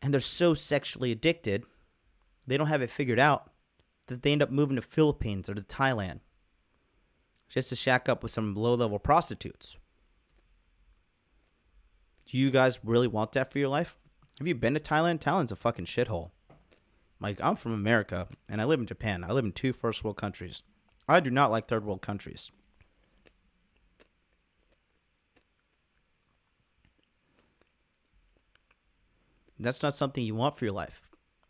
[SPEAKER 1] and they're so sexually addicted, they don't have it figured out, that they end up moving to Philippines or to Thailand just to shack up with some low-level prostitutes? Do you guys really want that for your life? Have you been to Thailand? Thailand's a fucking shithole. Like, I'm from America, and I live in Japan. I live in 2 first world countries. I do not like third world countries. That's not something you want for your life.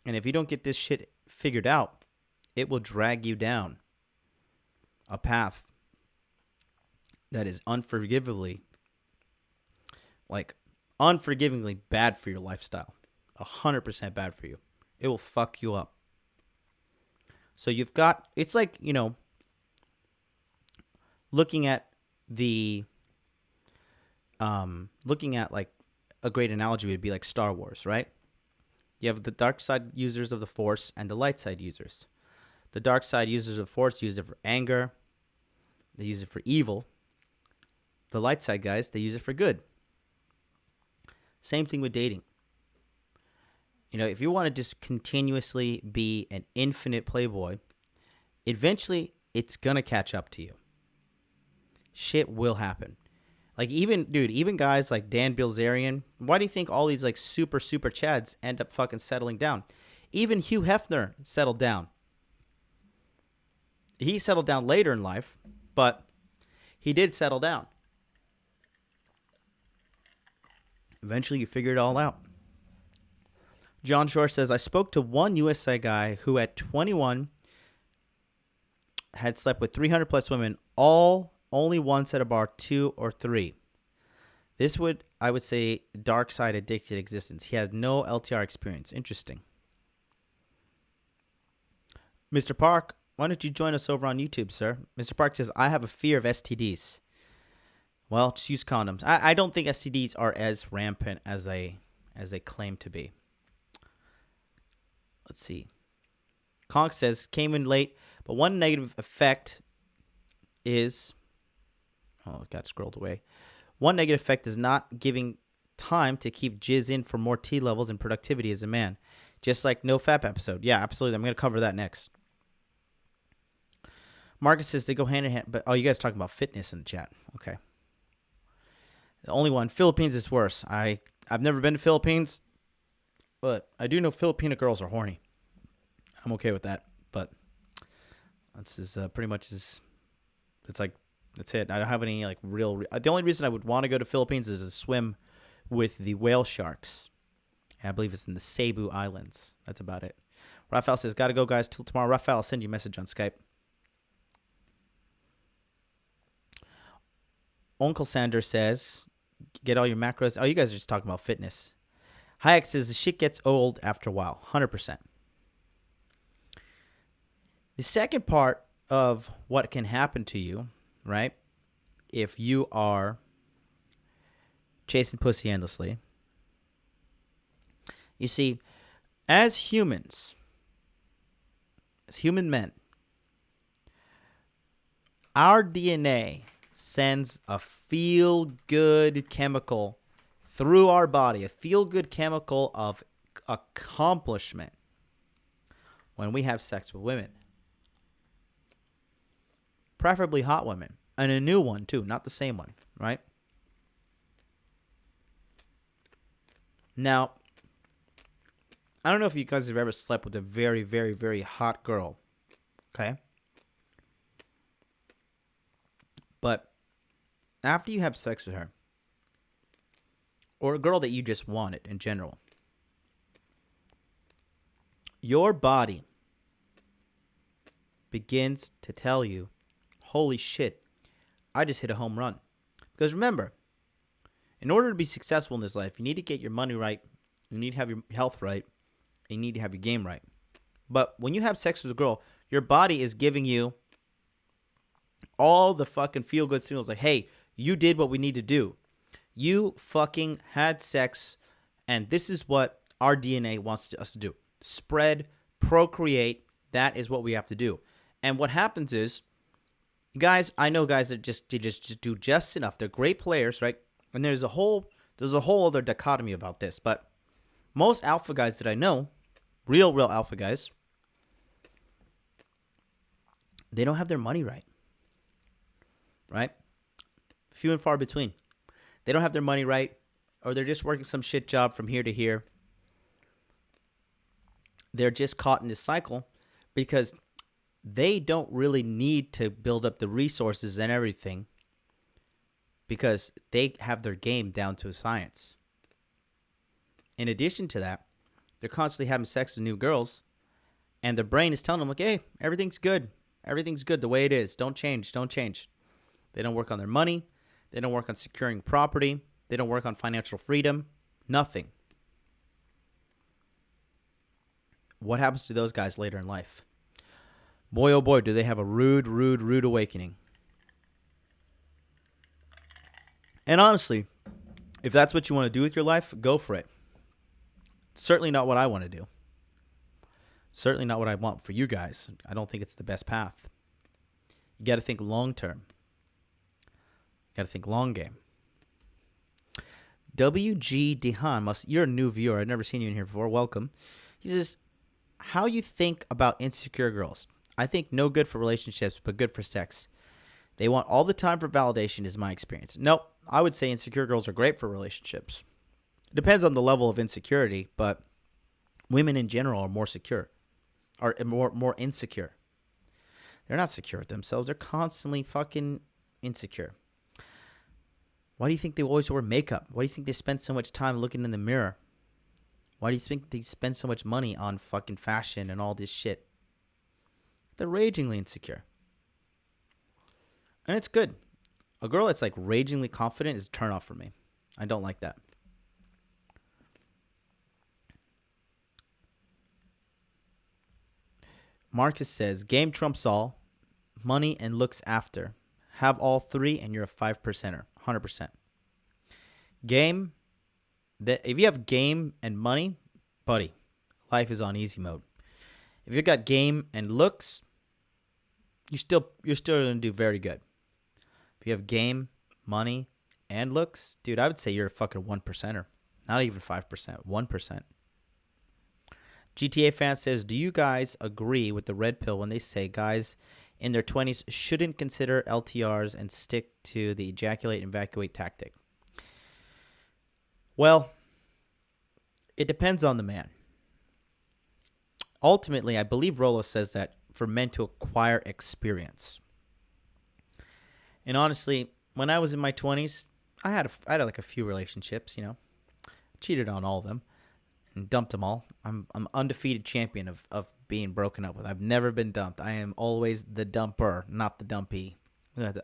[SPEAKER 1] And if you don't get this shit figured out, it will drag you down a path that is unforgivably bad for your lifestyle. 100% bad for you. It will fuck you up. So it's like, looking at like a great analogy would be like Star Wars, right? You have the dark side users of the Force and the light side users. The dark side users of the Force use it for anger. They use it for evil. The light side guys, they use it for good. Same thing with dating. If you want to just continuously be an infinite playboy, eventually it's going to catch up to you. Shit will happen. Like even guys like Dan Bilzerian, why do you think all these like super chads end up fucking settling down? Even Hugh Hefner settled down. He settled down later in life, but he did settle down. Eventually you figure it all out. John Shore says, I spoke to one USA guy who at 21 had slept with 300 plus women, all only once at a bar, 2 or 3. This would, I would say, dark side addicted existence. He has no LTR experience. Interesting. Mr. Park, why don't you join us over on YouTube, sir? Mr. Park says, I have a fear of STDs. Well, just use condoms. I don't think STDs are as rampant as they claim to be. Let's see. Conk says, came in late, but one negative effect is... Oh, it got scrolled away. One negative effect is not giving time to keep jizz in for more T levels and productivity as a man. Just like no FAP episode. Yeah, absolutely. I'm going to cover that next. Marcus says they go hand in hand. But you guys are talking about fitness in the chat. Okay. The only one. Philippines is worse. I've never been to Philippines, but I do know Filipino girls are horny. I'm okay with that. But this is pretty much it's like, that's it. I don't have any like real. The only reason I would want to go to Philippines is to swim with the whale sharks. And I believe it's in the Cebu Islands. That's about it. Raphael says, gotta go, guys, till tomorrow. Raphael, I'll send you a message on Skype. Uncle Sander says, get all your macros. Oh, you guys are just talking about fitness. Hayek says, the shit gets old after a while. 100%. The second part of what can happen to you, right, if you are chasing pussy endlessly. You see, as humans, as human men, our DNA sends a feel-good chemical through our body, a feel-good chemical of accomplishment when we have sex with women. Preferably hot women. And a new one, too. Not the same one, right? Now, I don't know if you guys have ever slept with a very, very, very hot girl. Okay? But after you have sex with her, or a girl that you just wanted in general, your body begins to tell you, holy shit, I just hit a home run. Because remember, in order to be successful in this life, you need to get your money right, you need to have your health right, and you need to have your game right. But when you have sex with a girl, your body is giving you all the fucking feel-good signals like, hey, you did what we need to do. You fucking had sex, and this is what our DNA wants us to do. Spread, procreate, that is what we have to do. And what happens is, guys, I know guys that just do just enough. They're great players, right? And there's a whole other dichotomy about this. But most alpha guys that I know, real alpha guys, they don't have their money right. Right? Few and far between. They don't have their money right, or they're just working some shit job from here to here. They're just caught in this cycle because they don't really need to build up the resources and everything because they have their game down to a science. In addition to that, they're constantly having sex with new girls, and their brain is telling them, like, hey, everything's good. Everything's good the way it is. Don't change. Don't change. They don't work on their money. They don't work on securing property. They don't work on financial freedom. Nothing. What happens to those guys later in life? Boy, oh boy, do they have a rude awakening. And honestly, if that's what you want to do with your life, go for it. Certainly not what I want to do. Certainly not what I want for you guys. I don't think it's the best path. You got to think long term. You got to think long game. WG Dehan, you're a new viewer. I've never seen you in here before. Welcome. He says, how you think about insecure girls? I think no good for relationships, but good for sex. They want all the time for validation is my experience. Nope. I would say insecure girls are great for relationships. It depends on the level of insecurity, but women in general are more secure, are more insecure. They're not secure with themselves. They're constantly fucking insecure. Why do you think they always wear makeup? Why do you think they spend so much time looking in the mirror? Why do you think they spend so much money on fucking fashion and all this shit? They're ragingly insecure. And it's good. A girl that's like ragingly confident is a turn off for me. I don't like that. Marcus says, game trumps all, money and looks after. Have all three and you're a 5%er, 100%. Game, if you have game and money, buddy, life is on easy mode. If you got game and looks, you're still going to do very good. If you have game, money, and looks, dude, I would say you're a fucking 1%er. Not even 5%, 1%. GTA fan says, do you guys agree with the red pill when they say guys in their 20s shouldn't consider LTRs and stick to the ejaculate and evacuate tactic? Well, it depends on the man. Ultimately, I believe Rolo says that for men to acquire experience. And honestly, when I was in my 20s, I had like a few relationships, you know. Cheated on all of them and dumped them all. I'm undefeated champion of being broken up with. I've never been dumped. I am always the dumper, not the dumpy.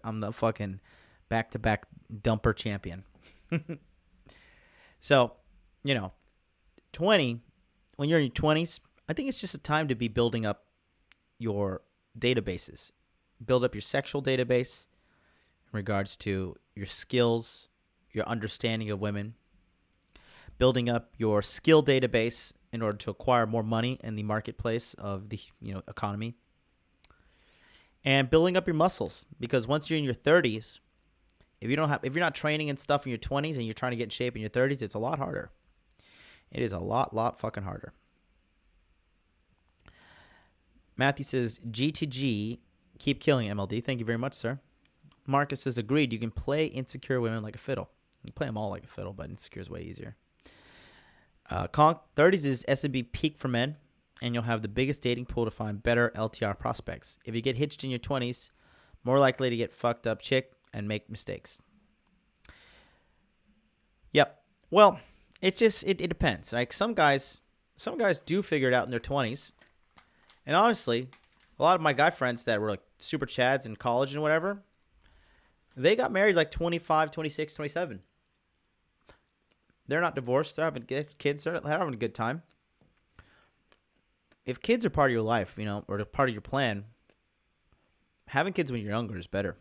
[SPEAKER 1] I'm the fucking back-to-back dumper champion. So, you know, when you're in your 20s, I think it's just a time to be building up your databases. Build up your sexual database in regards to your skills, your understanding of women. Building up your skill database in order to acquire more money in the marketplace of the economy. And building up your muscles, because once you're in your 30s, if you're not training and stuff in your 20s and you're trying to get in shape in your 30s, it's a lot harder. It is a lot fucking harder. Matthew says, GTG, keep killing MLD. Thank you very much, sir. Marcus says, agreed. You can play insecure women like a fiddle. You can play them all like a fiddle, but insecure is way easier. 30s is S&B peak for men, and you'll have the biggest dating pool to find better LTR prospects. If you get hitched in your 20s, more likely to get fucked up chick and make mistakes. Yep. Well, it depends. Like some guys do figure it out in their 20s. And honestly, a lot of my guy friends that were like super chads in college and whatever, they got married like 25, 26, 27. They're not divorced. They're having kids. They're having a good time. If kids are part of your life, or part of your plan, having kids when you're younger is better.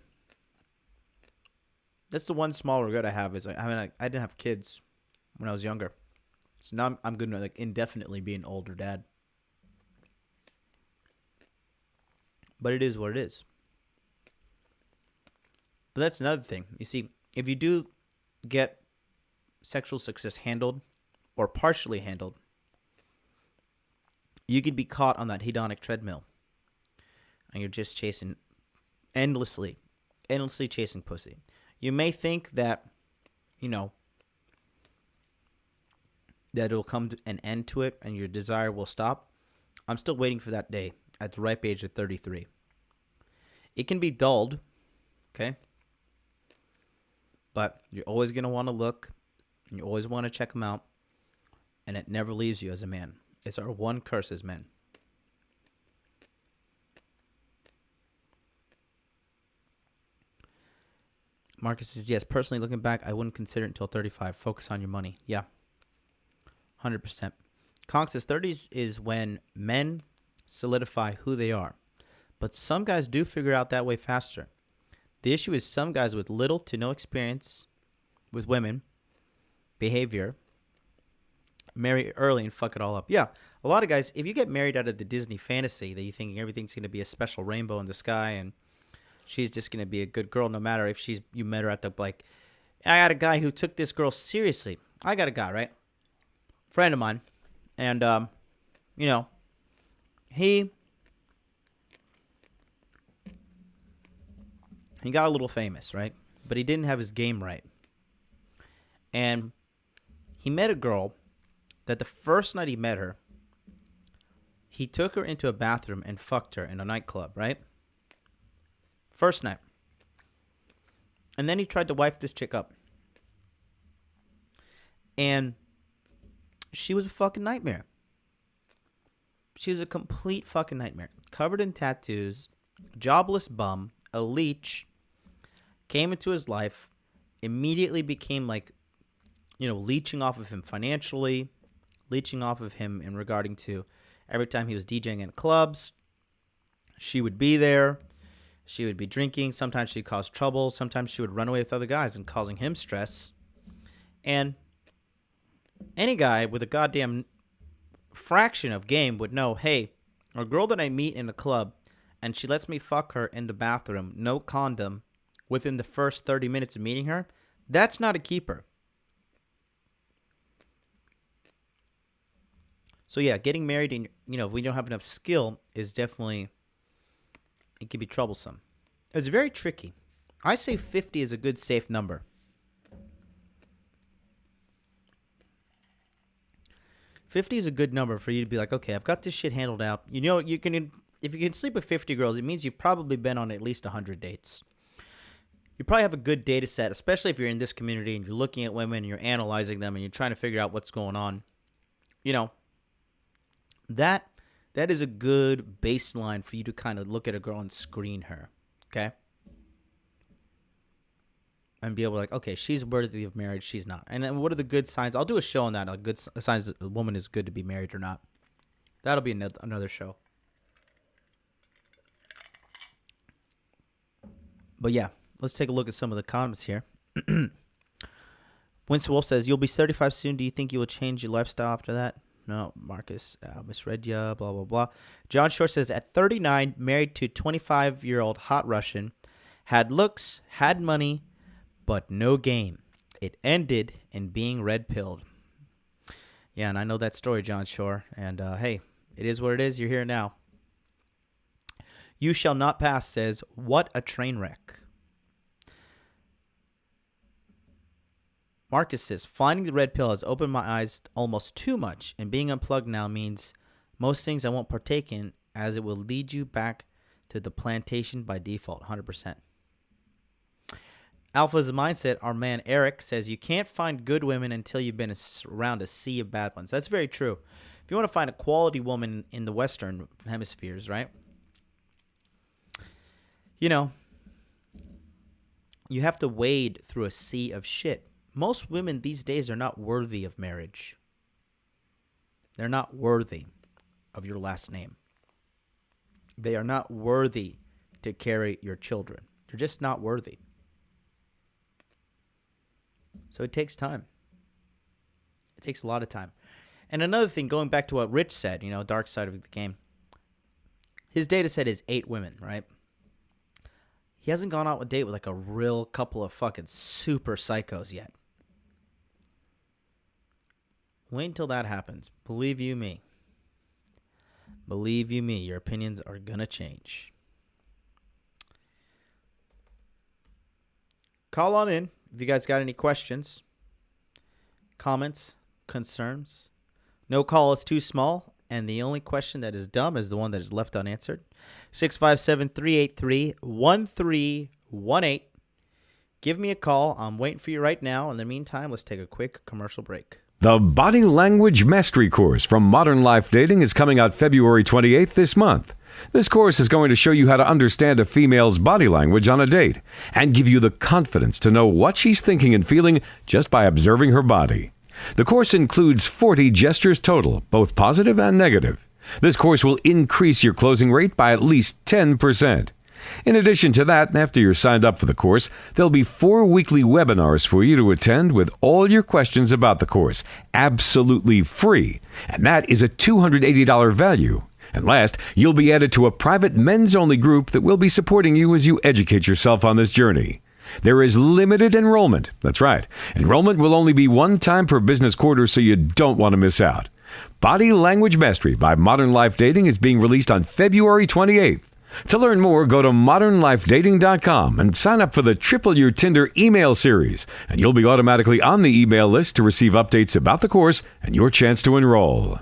[SPEAKER 1] That's the one small regret I have is I didn't have kids when I was younger. So now I'm going to like indefinitely be an older dad. But it is what it is. But that's another thing. You see, if you do get sexual success handled or partially handled, you could be caught on that hedonic treadmill. And you're just chasing endlessly chasing pussy. You may think that, that it'll come to an end to it and your desire will stop. I'm still waiting for that day at the ripe age of 33. It can be dulled, okay? But you're always going to want to look, and you always want to check them out, and it never leaves you as a man. It's our one curse as men. Marcus says, yes, personally looking back, I wouldn't consider it until 35. Focus on your money. Yeah, 100%. Conk says 30s is when men solidify who they are. But some guys do figure out that way faster. The issue is some guys with little to no experience with women, behavior, marry early and fuck it all up. Yeah, a lot of guys, if you get married out of the Disney fantasy that you think everything's going to be a special rainbow in the sky and she's just going to be a good girl no matter if you met her at the, like, I got a guy who took this girl seriously. I got a guy, right? Friend of mine. And, he got a little famous, right? But he didn't have his game right. And he met a girl that the first night he met her, he took her into a bathroom and fucked her in a nightclub, right? First night. And then he tried to wife this chick up. And she was a fucking nightmare. She was a complete fucking nightmare. Covered in tattoos, jobless bum, a leech, came into his life, immediately became like, leeching off of him financially, leeching off of him in regarding to every time he was DJing in clubs, she would be there. She would be drinking. Sometimes she'd cause trouble. Sometimes she would run away with other guys and causing him stress. And any guy with a goddamn fraction of game would know, hey, a girl that I meet in a club and she lets me fuck her in the bathroom, no condom, within the first 30 minutes of meeting her, that's not a keeper. So yeah, getting married and if we don't have enough skill is definitely, it can be troublesome. It's very tricky. I say 50 is a good safe number. 50 is a good number for you to be like, okay, I've got this shit handled out. If you can sleep with 50 girls, it means you've probably been on at least 100 dates. You probably have a good data set, especially if you're in this community and you're looking at women and you're analyzing them and you're trying to figure out what's going on. That is a good baseline for you to kind of look at a girl and screen her, okay? And be able to like, okay, she's worthy of marriage, she's not. And then what are the good signs? I'll do a show on that, like good signs that a woman is good to be married or not. That'll be another show. But yeah, let's take a look at some of the comments here. Winston Wolf says, you'll be 35 soon. Do you think you will change your lifestyle after that? No, Marcus, misread ya, blah, blah, blah. John Shore says, at 39, married to 25-year-old hot Russian, had looks, had money, but no game. It ended in being red-pilled. Yeah, and I know that story, John Shore. And, hey, it is what it is. You're here now. You Shall Not Pass says, what a train wreck. Marcus says, finding the red pill has opened my eyes almost too much, and being unplugged now means most things I won't partake in, as it will lead you back to the plantation by default, 100%. Alpha is a mindset. Our man Eric says, you can't find good women until you've been around a sea of bad ones. That's very true. If you want to find a quality woman in the Western hemispheres, right? You have to wade through a sea of shit. Most women these days are not worthy of marriage. They're not worthy of your last name. They are not worthy to carry your children. They're just not worthy. So it takes time. It takes a lot of time. And another thing, going back to what Rich said, dark side of the game. His data set is 8 women, right? He hasn't gone out on a date with like a real couple of fucking super psychos yet. Wait until that happens. Believe you me. Believe you me, your opinions are going to change. Call on in if you guys got any questions, comments, concerns. No call is too small, and the only question that is dumb is the one that is left unanswered. 657-383-1318. Give me a call. I'm waiting for you right now. In the meantime, let's take a quick commercial break.
[SPEAKER 3] The Body Language Mastery Course from Modern Life Dating is coming out February 28th this month. This course is going to show you how to understand a female's body language on a date and give you the confidence to know what she's thinking and feeling just by observing her body. The course includes 40 gestures total, both positive and negative. This course will increase your closing rate by at least 10%. In addition to that, after you're signed up for the course, there'll be 4 weekly webinars for you to attend with all your questions about the course, absolutely free. And that is a $280 value. And last, you'll be added to a private men's-only group that will be supporting you as you educate yourself on this journey. There is limited enrollment. That's right. Enrollment will only be one time per business quarter, so you don't want to miss out. Body Language Mastery by Modern Life Dating is being released on February 28th. To learn more, go to modernlifedating.com and sign up for the Triple Your Tinder email series, and you'll be automatically on the email list to receive updates about the course and your chance to enroll.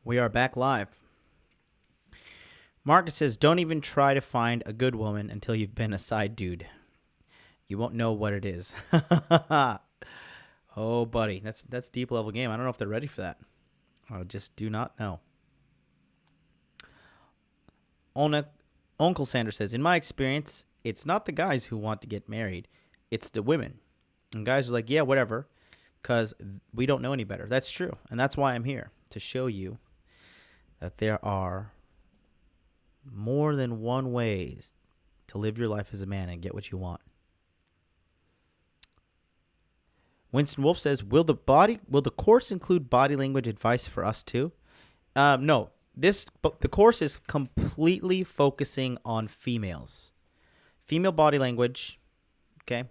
[SPEAKER 1] We are back live. Marcus says, don't even try to find a good woman until you've been a side dude. You won't know what it is. Oh, buddy, that's deep level game. I don't know if they're ready for that. I just do not know. Uncle Sanders says, in my experience, it's not the guys who want to get married, it's the women. And guys are like, yeah, whatever, because we don't know any better. That's true. And that's why I'm here, to show you that there are more than one ways to live your life as a man and get what you want. Winston Wolf says, will the course include body language advice for us too? No. The course is completely focusing on females. Female body language, okay?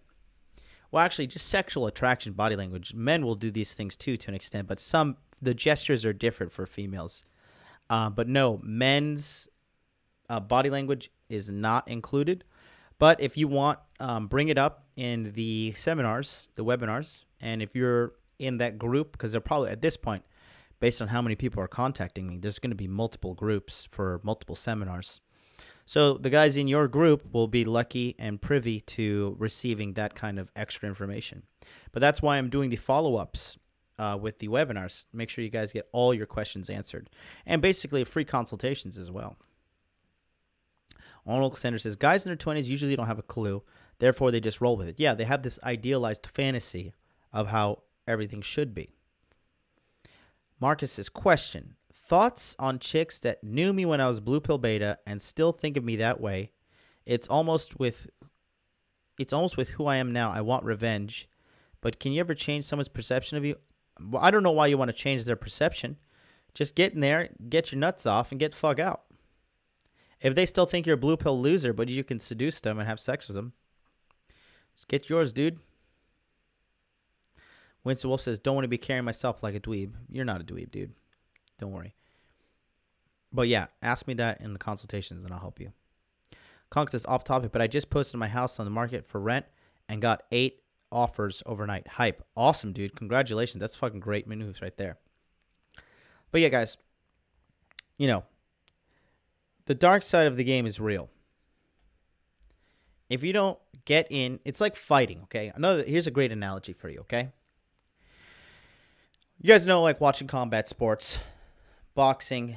[SPEAKER 1] Well, actually, just sexual attraction body language. Men will do these things too to an extent, but the gestures are different for females. But no, men's body language is not included. But if you want, bring it up in the seminars, the webinars. And if you're in that group, because they're probably at this point, based on how many people are contacting me, there's going to be multiple groups for multiple seminars. So the guys in your group will be lucky and privy to receiving that kind of extra information. But that's why I'm doing the follow-ups with the webinars. Make sure you guys get all your questions answered. And basically free consultations as well. Arnold Sanders says, guys in their 20s usually don't have a clue. Therefore, they just roll with it. Yeah, they have this idealized fantasy of how everything should be. Marcus says, question. Thoughts on chicks that knew me when I was blue pill beta and still think of me that way. It's almost with who I am now. I want revenge. But can you ever change someone's perception of you? Well, I don't know why you want to change their perception. Just get in there, get your nuts off, and get the fuck out. If they still think you're a blue pill loser, but you can seduce them and have sex with them, just get yours, dude. Winston Wolf says, don't want to be carrying myself like a dweeb. You're not a dweeb, dude. Don't worry. But yeah, ask me that in the consultations and I'll help you. Conk says, off topic, but I just posted my house on the market for rent and got 8 offers overnight. Hype. Awesome, dude. Congratulations. That's fucking great news right there. But yeah, guys, the dark side of the game is real. If you don't get in, it's like fighting, okay? Here's a great analogy for you, okay? You guys know, like, watching combat sports, boxing,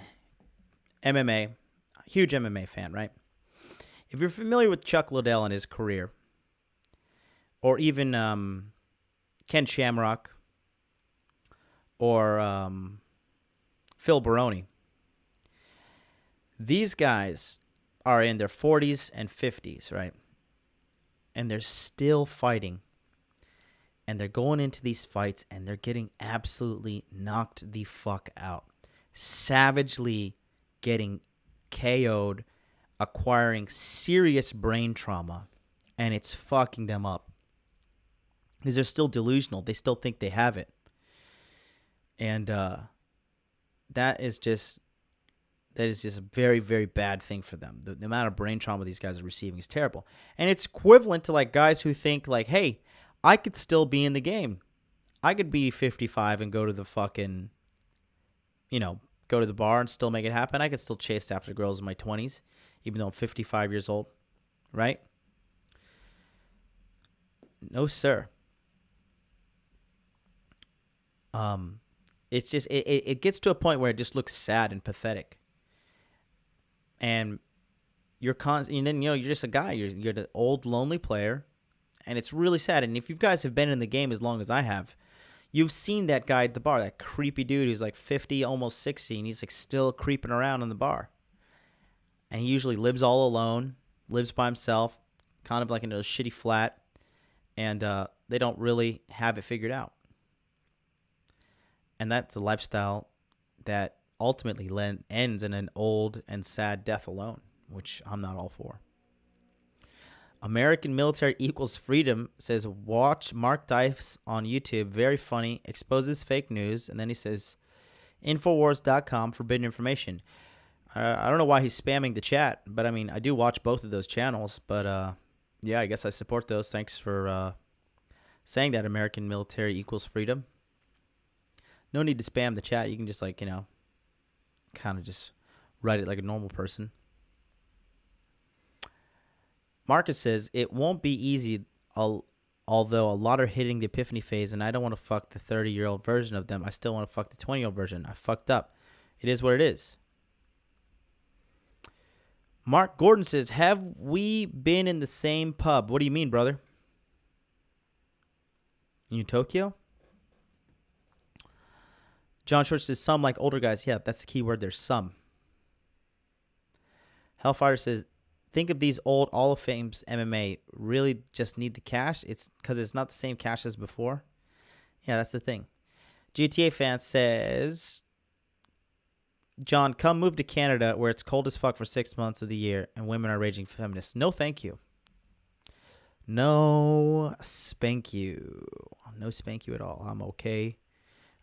[SPEAKER 1] MMA. Huge MMA fan, right? If you're familiar with Chuck Liddell and his career, or even Ken Shamrock, or Phil Baroni, these guys are in their 40s and 50s, right? And they're still fighting. And they're going into these fights and they're getting absolutely knocked the fuck out. Savagely getting KO'd, acquiring serious brain trauma, and it's fucking them up. Because they're still delusional. They still think they have it. And that is just a very, very bad thing for them. The amount of brain trauma these guys are receiving is terrible. And it's equivalent to like guys who think like, hey, I could still be in the game. I could be 55 and go to the fucking, go to the bar and still make it happen. I could still chase after girls in my 20s, even though I'm 55 years old, right? No, sir. It's just, it gets to a point where it just looks sad and pathetic. And you're just a guy. You're the old lonely player, and it's really sad. And if you guys have been in the game as long as I have, you've seen that guy at the bar, that creepy dude who's like 50, almost 60, and he's like still creeping around in the bar. And he usually lives all alone, lives by himself, kind of like in a shitty flat, and they don't really have it figured out. And that's a lifestyle that ultimately ends in an old and sad death alone, which I'm not all for. American Military Equals Freedom says, watch Mark Dice on YouTube. Very funny. Exposes fake news. And then he says, Infowars.com, forbidden information. I don't know why he's spamming the chat, but I mean, I do watch both of those channels. But yeah, I guess I support those. Thanks for saying that, American Military Equals Freedom. No need to spam the chat. You can just kind of just write it like a normal person. Marcus says, it won't be easy, although a lot are hitting the epiphany phase, and I don't want to fuck the 30-year-old version of them. I still want to fuck the 20-year-old version. I fucked up. It is what it is. Mark Gordon says, have we been in the same pub? What do you mean, brother? You in Tokyo? John Short says, some like older guys. Yeah, that's the key word. There's some. Hellfire says, think of these old Hall of Fame's MMA. Really just need the cash? It's because it's not the same cash as before. Yeah, that's the thing. GTA fan says, John, come move to Canada where it's cold as fuck for 6 months of the year and women are raging feminists. No, thank you. No, spank you. No spank you at all. I'm okay.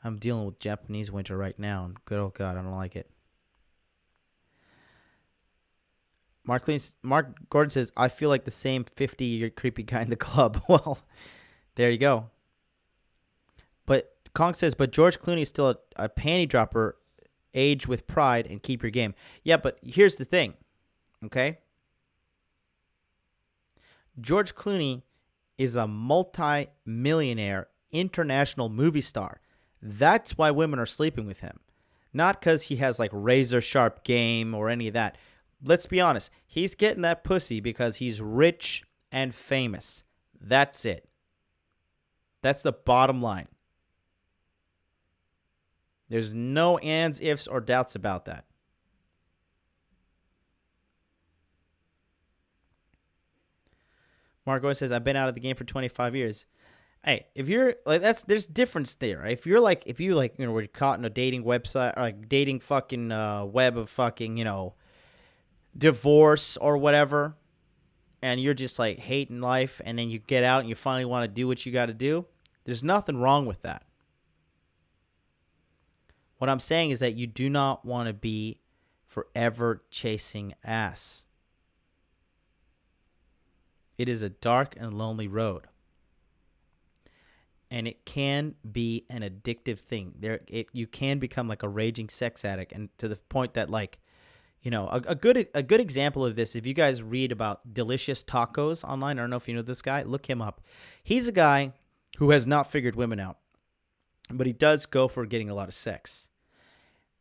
[SPEAKER 1] I'm dealing with Japanese winter right now. And good old God, I don't like it. Mark Gordon says, I feel like the same 50-year creepy guy in the club. Well, there you go. But Kong says, but George Clooney is still a panty dropper. Age with pride and keep your game. Yeah, but here's the thing, okay? George Clooney is a multi-millionaire international movie star. That's why women are sleeping with him. Not because he has like razor sharp game or any of that. Let's be honest. He's getting that pussy because he's rich and famous. That's it. That's the bottom line. There's no ands, ifs, or doubts about that. Mark Goy says, I've been out of the game for 25 years. Hey, if you're like there's difference there. Right? If you were caught in a dating website, or like dating fucking web of fucking, divorce or whatever, and you're just like hating life, and then you get out and you finally want to do what you got to do, there's nothing wrong with that. What I'm saying is that you do not want to be forever chasing ass. It is a dark and lonely road. And it can be an addictive thing. You can become like a raging sex addict, and to the point that a good example of this, if you guys read about Delicious Tacos online, I don't know if you know this guy, look him up. He's a guy who has not figured women out, but he does go for getting a lot of sex.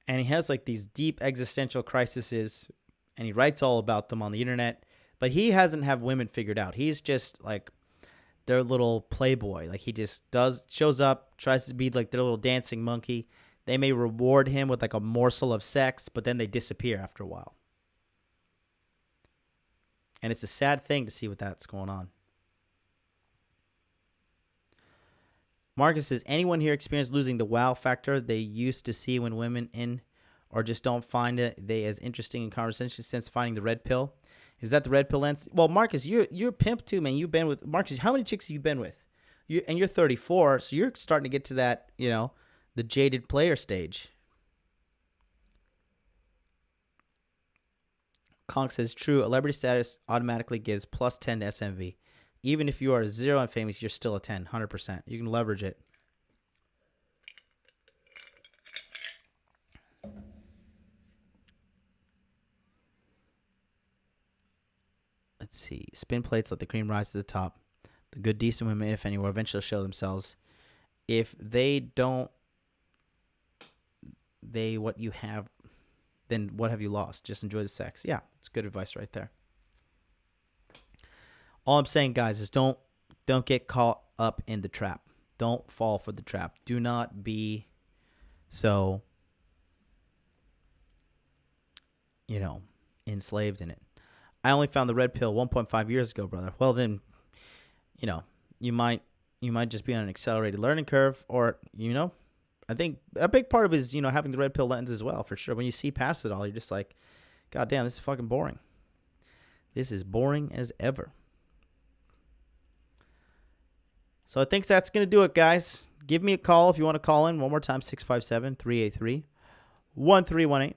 [SPEAKER 1] And he has like these deep existential crises, and he writes all about them on the internet, but he hasn't have women figured out. He's just like their little playboy. Like he just shows up, tries to be like their little dancing monkey. They may reward him with like a morsel of sex, but then they disappear after a while. And it's a sad thing to see what that's going on. Marcus says, anyone here experienced losing the wow factor they used to see when women in or just don't find they as interesting in conversation since finding the red pill? Is that the red pill lens? Well, Marcus, you're a pimp too, man. You've been with Marcus. How many chicks have you been with? You're 34, so you're starting to get to that, the jaded player stage. Conk says, true, celebrity status automatically gives plus 10 to SMV. Even if you are 0 and famous, you're still a 10, 100%. You can leverage it. Let's see. Spin plates, let the cream rise to the top. The good, decent women, if any, will eventually show themselves. If they don't, what you have, then what have you lost? Just enjoy the sex. Yeah, it's good advice right there. All I'm saying, guys, is don't get caught up in the trap. Don't fall for the trap. Do not be so, enslaved in it. I only found the red pill 1.5 years ago, brother. Well, then, you might just be on an accelerated learning curve, or, I think a big part of it is, having the red pill lens as well, for sure. When you see past it all, you're just like, God damn, this is fucking boring. This is boring as ever. So I think that's going to do it, guys. Give me a call if you want to call in. One more time, 657-383-1318.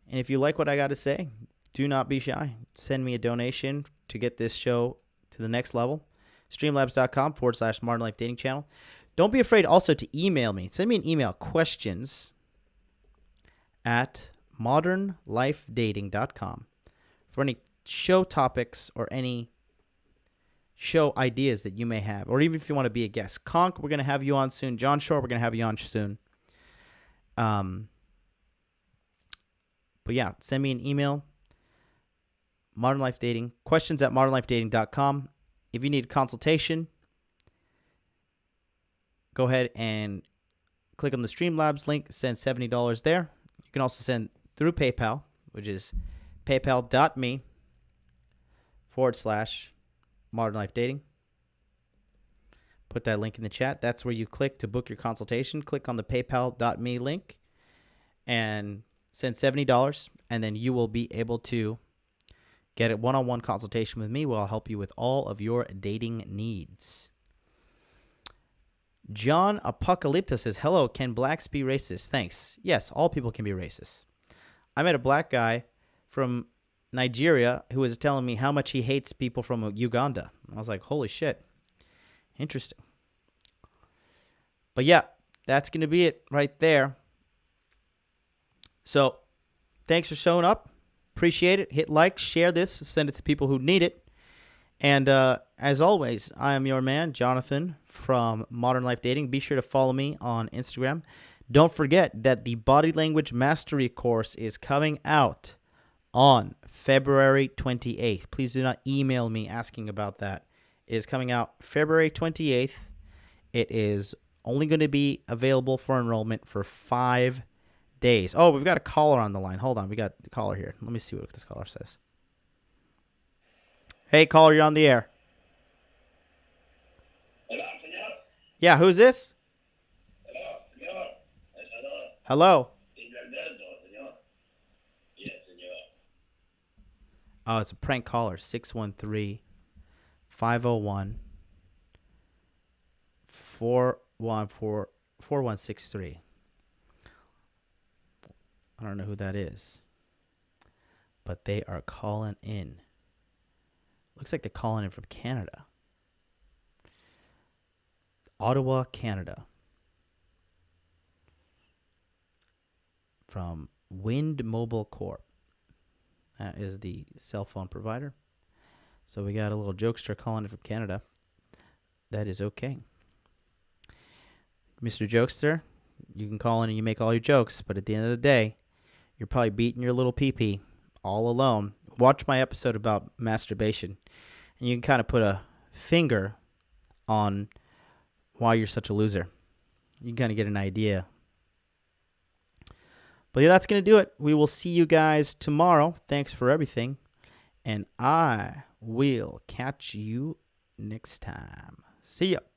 [SPEAKER 1] And if you like what I got to say, do not be shy. Send me a donation to get this show to the next level. Streamlabs.com/Modern Life Dating Channel. Don't be afraid also to email me. Send me an email, questions@modernlifedating.com, for any show topics or any show ideas that you may have, or even if you want to be a guest. Conk, we're going to have you on soon. John Shore, we're going to have you on soon. But yeah, send me an email. Modern Life Dating. Questions at modernlifedating.com. If you need a consultation, go ahead and click on the Streamlabs link. Send $70 there. You can also send through PayPal, which is paypal.me/Modern Life Dating. Put that link in the chat. That's where you click to book your consultation. Click on the paypal.me link and send $70, and then you will be able to get a one-on-one consultation with me where I'll help you with all of your dating needs. John Apocalypto says, hello, can blacks be racist? Thanks. Yes, all people can be racist. I met a black guy from Nigeria who was telling me how much he hates people from Uganda. I was like, holy shit. Interesting. But yeah, that's going to be it right there. So, thanks for showing up. Appreciate it. Hit like, share this, send it to people who need it. And as always, I am your man, Jonathan from Modern Life Dating. Be sure to follow me on Instagram. Don't forget that the Body Language Mastery course is coming out on February 28th. Please do not email me asking about that. It is coming out February 28th. It is only going to be available for enrollment for 5 days. Oh, we've got a caller on the line. Hold on. We got the caller here. Let me see what this caller says. Hey, caller, you're on the air. Yeah, who's this? Hello. Oh, it's a prank caller. 613-501-4163. I don't know who that is, but they are calling in. Looks like they're calling in from Canada. Ottawa, Canada. From Wind Mobile Corp. That is the cell phone provider. So we got a little jokester calling in from Canada. That is okay. Mr. Jokester, you can call in and you make all your jokes, but at the end of the day, you're probably beating your little pee-pee all alone. Watch my episode about masturbation, and you can kind of put a finger on why you're such a loser. You can kind of get an idea. But yeah, that's going to do it. We will see you guys tomorrow. Thanks for everything. And I will catch you next time. See ya.